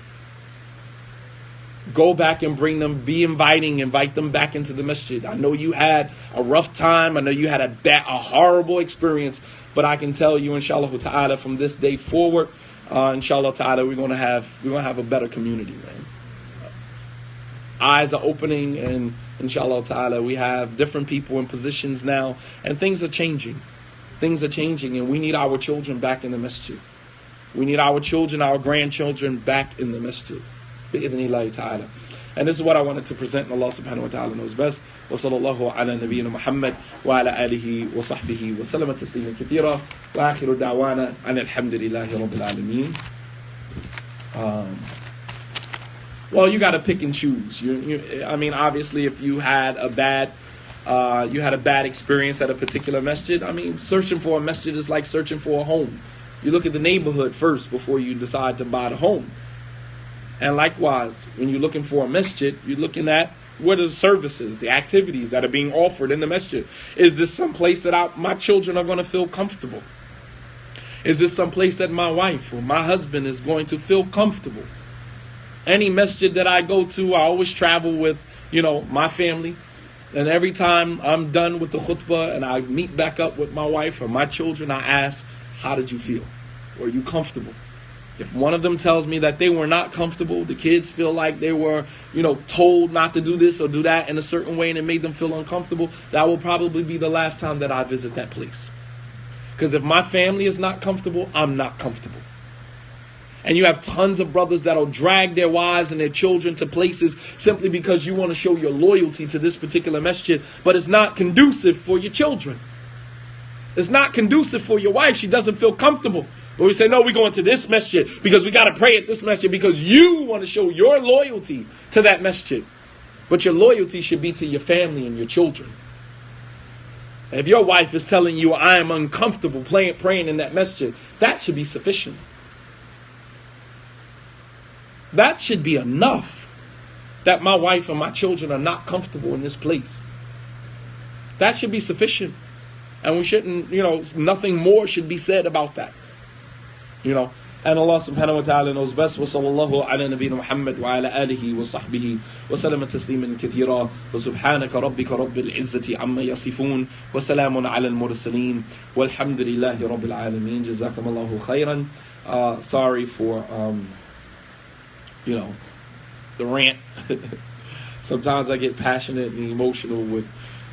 Go back and bring them, invite them back into the masjid. I know you had a rough time. I know you had a horrible experience. But I can tell you, inshallah ta'ala, from this day forward, inshallah ta'ala, we're gonna have a better community, man. Eyes are opening, and inshallah ta'ala, we have different people in positions now, and things are changing. Things are changing, and we need our children back in the masjid. We need our children, our grandchildren back in the masjid. Bi-idhnillahi ta'ala. And this is what I wanted to present, and Allah subhanahu wa ta'ala knows best. Wa sallallahu ala nabiyyina Muhammad wa ala alihi wa sahbihi wa sallama tasliman kathira wa akhiru da'wana an alhamdulillahi rabbil alameen. Well, you got to pick and choose. Obviously, if you had a bad experience at a particular masjid, searching for a masjid is like searching for a home. You look at the neighborhood first before you decide to buy the home. And likewise, when you're looking for a masjid, you're looking at what are the services, the activities that are being offered in the masjid. Is this some place that my children are going to feel comfortable? Is this some place that my wife or my husband is going to feel comfortable? Any masjid that I go to, I always travel with, my family. And every time I'm done with the khutbah and I meet back up with my wife or my children, I ask, how did you feel? Were you comfortable? If one of them tells me that they were not comfortable, the kids feel like they were, told not to do this or do that in a certain way and it made them feel uncomfortable, that will probably be the last time that I visit that place. Because if my family is not comfortable, I'm not comfortable. And you have tons of brothers that'll drag their wives and their children to places simply because you want to show your loyalty to this particular masjid, but it's not conducive for your children. It's not conducive for your wife. She doesn't feel comfortable. But we say, no, we're going to this masjid because we got to pray at this masjid because you want to show your loyalty to that masjid. But your loyalty should be to your family and your children. If your wife is telling you, I am uncomfortable praying in that masjid, that should be sufficient. That should be enough that my wife and my children are not comfortable in this place. That should be sufficient. And we shouldn't, nothing more should be said about that. And Allah subhanahu wa ta'ala knows best. Wa sallallahu ala nabiyyina Muhammad wa ala alihi wa sahbihi wa sallama tasliman kathira wa subhanaka rabbika rabbil izzati amma yasifun wa salamun ala al-mursaleen walhamdulillahi rabbil alameen. Jazakumullahu khairan. Sorry for the rant. Sometimes I get passionate and emotional with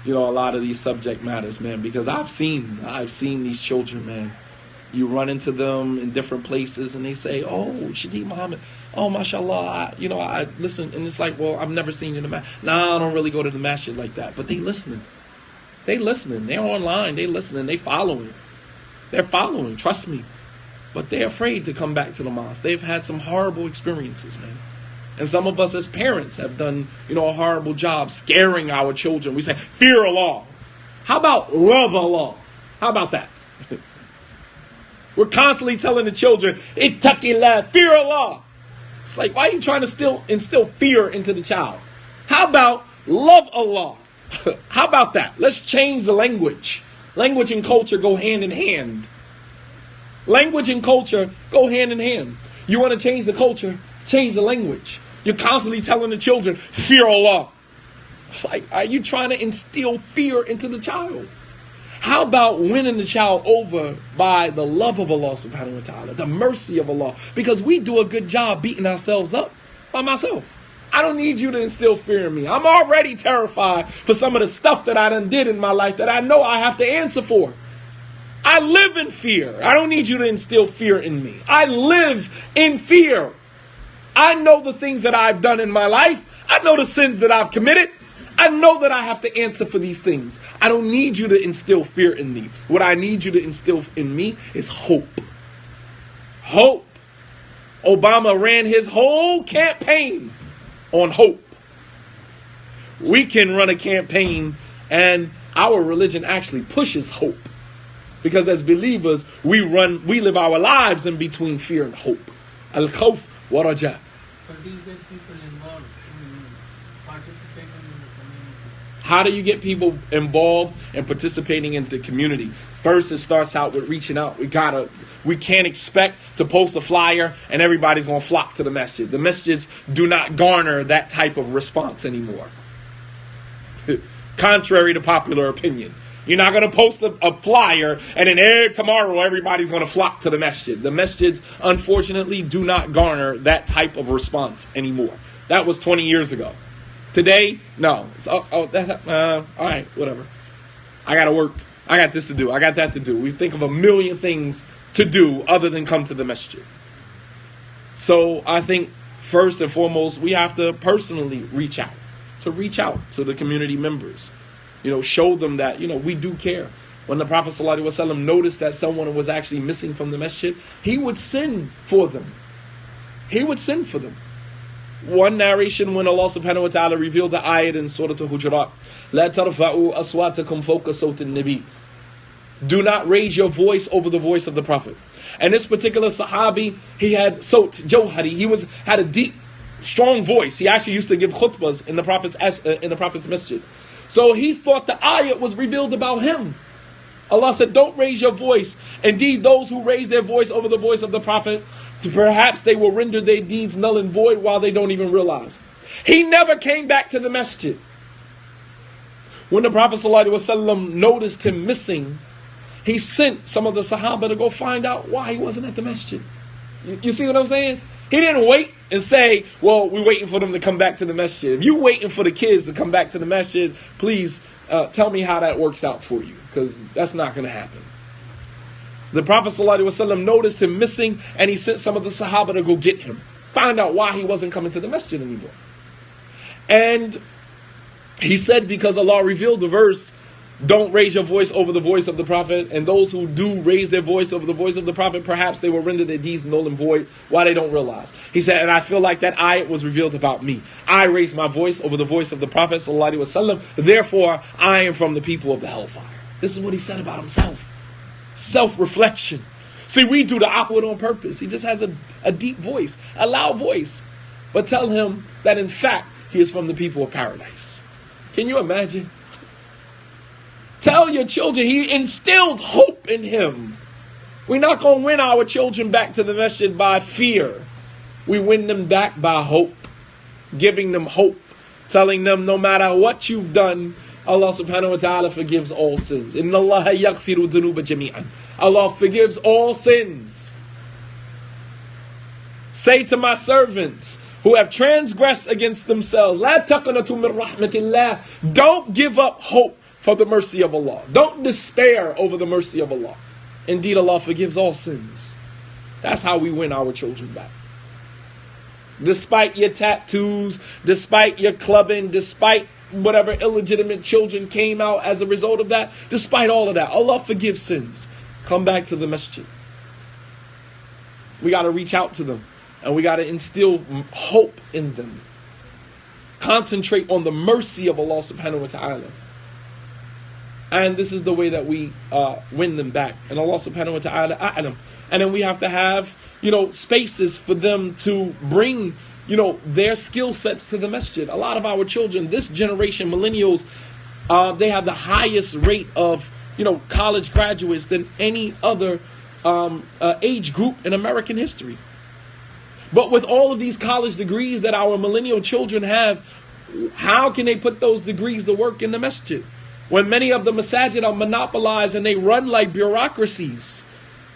a lot of these subject matters, man, because I've seen these children, man. You run into them in different places and they say, oh, Shadeed Muhammad, oh, mashallah, I listen. And it's like, well, I've never seen you in the masjid. No, I don't really go to the masjid like that. But they listening. They're online. They listening. They following. They're following. Trust me. But they're afraid to come back to the mosque. They've had some horrible experiences, man. And some of us as parents have done, a horrible job scaring our children. We say, fear Allah. How about love Allah? How about that? We're constantly telling the children, ittaqillah, fear Allah. It's like, why are you trying to instill fear into the child? How about love Allah? How about that? Let's change the language. Language and culture go hand in hand. Language and culture go hand in hand. You want to change the culture, change the language. You're constantly telling the children, fear Allah. It's like, are you trying to instill fear into the child? How about winning the child over by the love of Allah subhanahu wa ta'ala, the mercy of Allah? Because we do a good job beating ourselves up by myself. I don't need you to instill fear in me. I'm already terrified for some of the stuff that I done did in my life that I know I have to answer for. I live in fear. I don't need you to instill fear in me. I live in fear. I know the things that I've done in my life. I know the sins that I've committed. I know that I have to answer for these things. I don't need you to instill fear in me. What I need you to instill in me is hope. Hope. Obama ran his whole campaign on hope. We can run a campaign, and our religion actually pushes hope. Because as believers, we live our lives in between fear and hope. Al-khawf wa raja. But do you get people involved in participating in the community? How do you get people involved and participating in the community? First, it starts out with reaching out. We can't expect to post a flyer and everybody's going to flock to the masjid. The masjids do not garner that type of response anymore. Contrary to popular opinion. You're not going to post a flyer and then tomorrow everybody's going to flock to the masjid. The masjids, unfortunately, do not garner that type of response anymore. That was 20 years ago. Today, no. All right, whatever. I got to work. I got this to do. I got that to do. We think of a million things to do other than come to the masjid. So I think first and foremost, we have to personally reach out to the community members. Show them that, we do care. When the Prophet ﷺ noticed that someone was actually missing from the masjid, he would send for them. One narration when Allah subhanahu wa ta'ala revealed the ayat in Surah Al-Hujurat, La tarfa'u aswatakum fawqa sawti an-nabi. Do not raise your voice over the voice of the Prophet. And this particular Sahabi, he had Sawt, Jawhari, he had a deep, strong voice. He actually used to give khutbahs in the Prophet's masjid. So he thought the ayat was revealed about him. Allah said, don't raise your voice. Indeed, those who raise their voice over the voice of the Prophet, perhaps they will render their deeds null and void while they don't even realize. He never came back to the masjid. When the Prophet ﷺ noticed him missing, he sent some of the Sahaba to go find out why he wasn't at the masjid. You see what I'm saying? He didn't wait and say, well, we're waiting for them to come back to the masjid. If you're waiting for the kids to come back to the masjid, please tell me how that works out for you, because that's not going to happen. The Prophet ﷺ noticed him missing, and he sent some of the Sahaba to go get him. Find out why he wasn't coming to the masjid anymore. And he said, because Allah revealed the verse, don't raise your voice over the voice of the Prophet, and those who do raise their voice over the voice of the Prophet, perhaps they will render their deeds null and void while they don't realize. He said, and I feel like that ayat was revealed about me. I raised my voice over the voice of the Prophet ﷺ, therefore I am from the people of the hellfire. This is what he said about himself. Self-reflection. See, we do the opposite on purpose. He just has a deep voice, a loud voice. But tell him that in fact, he is from the people of paradise. Can you imagine? Tell your children, he instilled hope in him. We're not going to win our children back to the masjid by fear. We win them back by hope. Giving them hope. Telling them no matter what you've done, Allah subhanahu wa ta'ala forgives all sins. Inna Allah yaghfiru dhunuba jami'an. Allah forgives all sins. Say to my servants who have transgressed against themselves, La taqnatu min rahmatillah. Don't give up hope for the mercy of Allah. Don't despair over the mercy of Allah. Indeed, Allah forgives all sins. That's how we win our children back. Despite your tattoos, despite your clubbing, despite whatever illegitimate children came out as a result of that, despite all of that, Allah forgives sins. Come back to the masjid. We got to reach out to them, and we got to instill hope in them. Concentrate on the mercy of Allah subhanahu wa ta'ala. And this is the way that we win them back. And Allah subhanahu wa ta'ala a'lam. And then we have to have, spaces for them to bring, their skill sets to the masjid. A lot of our children, this generation, millennials, they have the highest rate of, college graduates than any other age group in American history. But with all of these college degrees that our millennial children have, how can they put those degrees to work in the masjid? When many of the masajid are monopolized and they run like bureaucracies.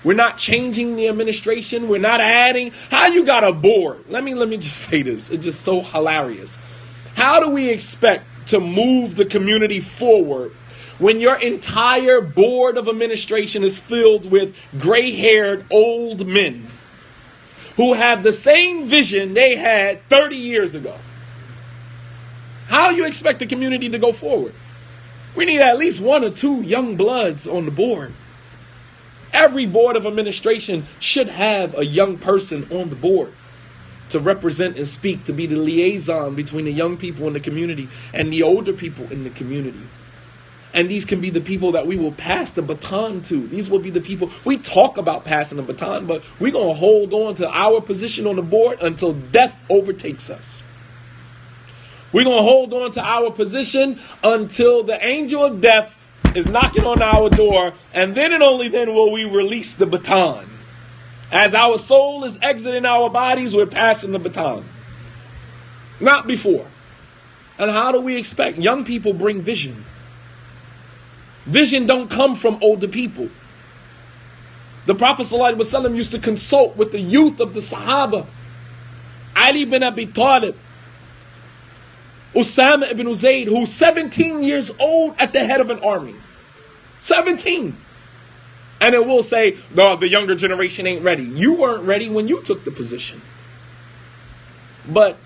We're not changing the administration. We're not adding. How you got a board? Let me just say this. It's just so hilarious. How do we expect to move the community forward when your entire board of administration is filled with gray-haired old men who have the same vision they had 30 years ago? How do you expect the community to go forward? We need at least 1 or 2 young bloods on the board. Every board of administration should have a young person on the board to represent and speak, to be the liaison between the young people in the community and the older people in the community. And these can be the people that we will pass the baton to. These will be the people, we talk about passing the baton, but we're going to hold on to our position on the board until death overtakes us. We're going to hold on to our position until the angel of death is knocking on our door, and then and only then will we release the baton. As our soul is exiting our bodies, we're passing the baton. Not before. And how do we expect? Young people bring vision. Vision don't come from older people. The Prophet ﷺ used to consult with the youth of the Sahaba. Ali bin Abi Talib, Usama ibn Zayd, who's 17 years old at the head of an army. 17. And it will say, no, the younger generation ain't ready. You weren't ready when you took the position. But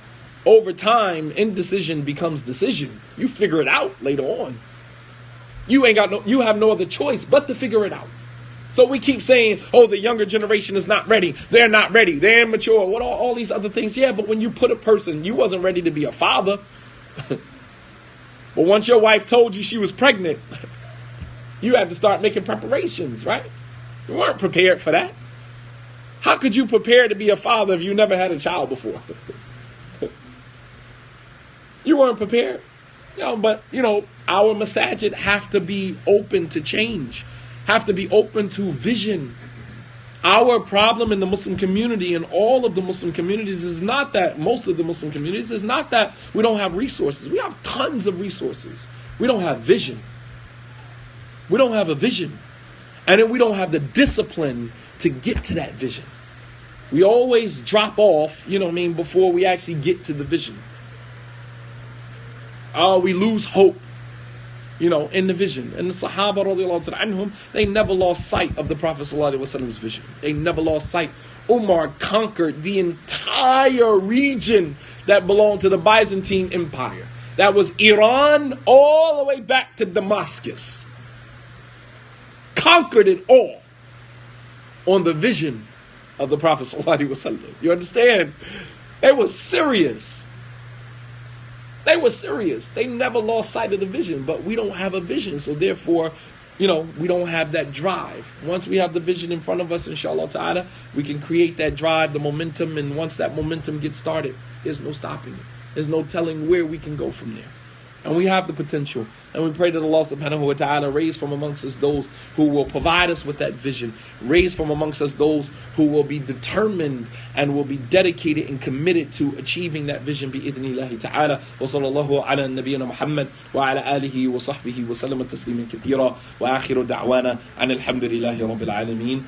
over time, indecision becomes decision. You figure it out later on. You have no other choice but to figure it out. So we keep saying, oh, the younger generation is not ready. They're not ready. They're immature. What all these other things? Yeah, but when you put a person, you wasn't ready to be a father. But once your wife told you she was pregnant, you had to start making preparations, right? You weren't prepared for that. How could you prepare to be a father if you never had a child before? You weren't prepared. But our masajid have to be open to change, have to be open to vision. Our problem in the Muslim community and all of the Muslim communities is not that, most of the Muslim communities, is not that we don't have resources. We have tons of resources. We don't have vision. We don't have a vision. And then we don't have the discipline to get to that vision. We always drop off, before we actually get to the vision. We lose hope, in the vision. And the Sahaba radiallahu anhum, they never lost sight of the Prophet sallallahu alaihi wasallam's vision. They never lost sight. Umar conquered the entire region that belonged to the Byzantine Empire. That was Iran all the way back to Damascus. Conquered it all on the vision of the Prophet sallallahu alaihi wasallam. You understand? They were serious. They were serious. They never lost sight of the vision, but we don't have a vision. So therefore, we don't have that drive. Once we have the vision in front of us, inshallah ta'ala, we can create that drive, the momentum, and once that momentum gets started, there's no stopping it. There's no telling where we can go from there. And we have the potential. And we pray that Allah subhanahu wa ta'ala raise from amongst us those who will provide us with that vision. Raise from amongst us those who will be determined and will be dedicated and committed to achieving that vision bi-idhnillahi ta'ala. Wa sallallahu ala nabiyyina Muhammad wa ala alihi wa sahbihi wa sallama tasliman kathira wa akhiru da'wana an alhamdulillahi rabbil alameen.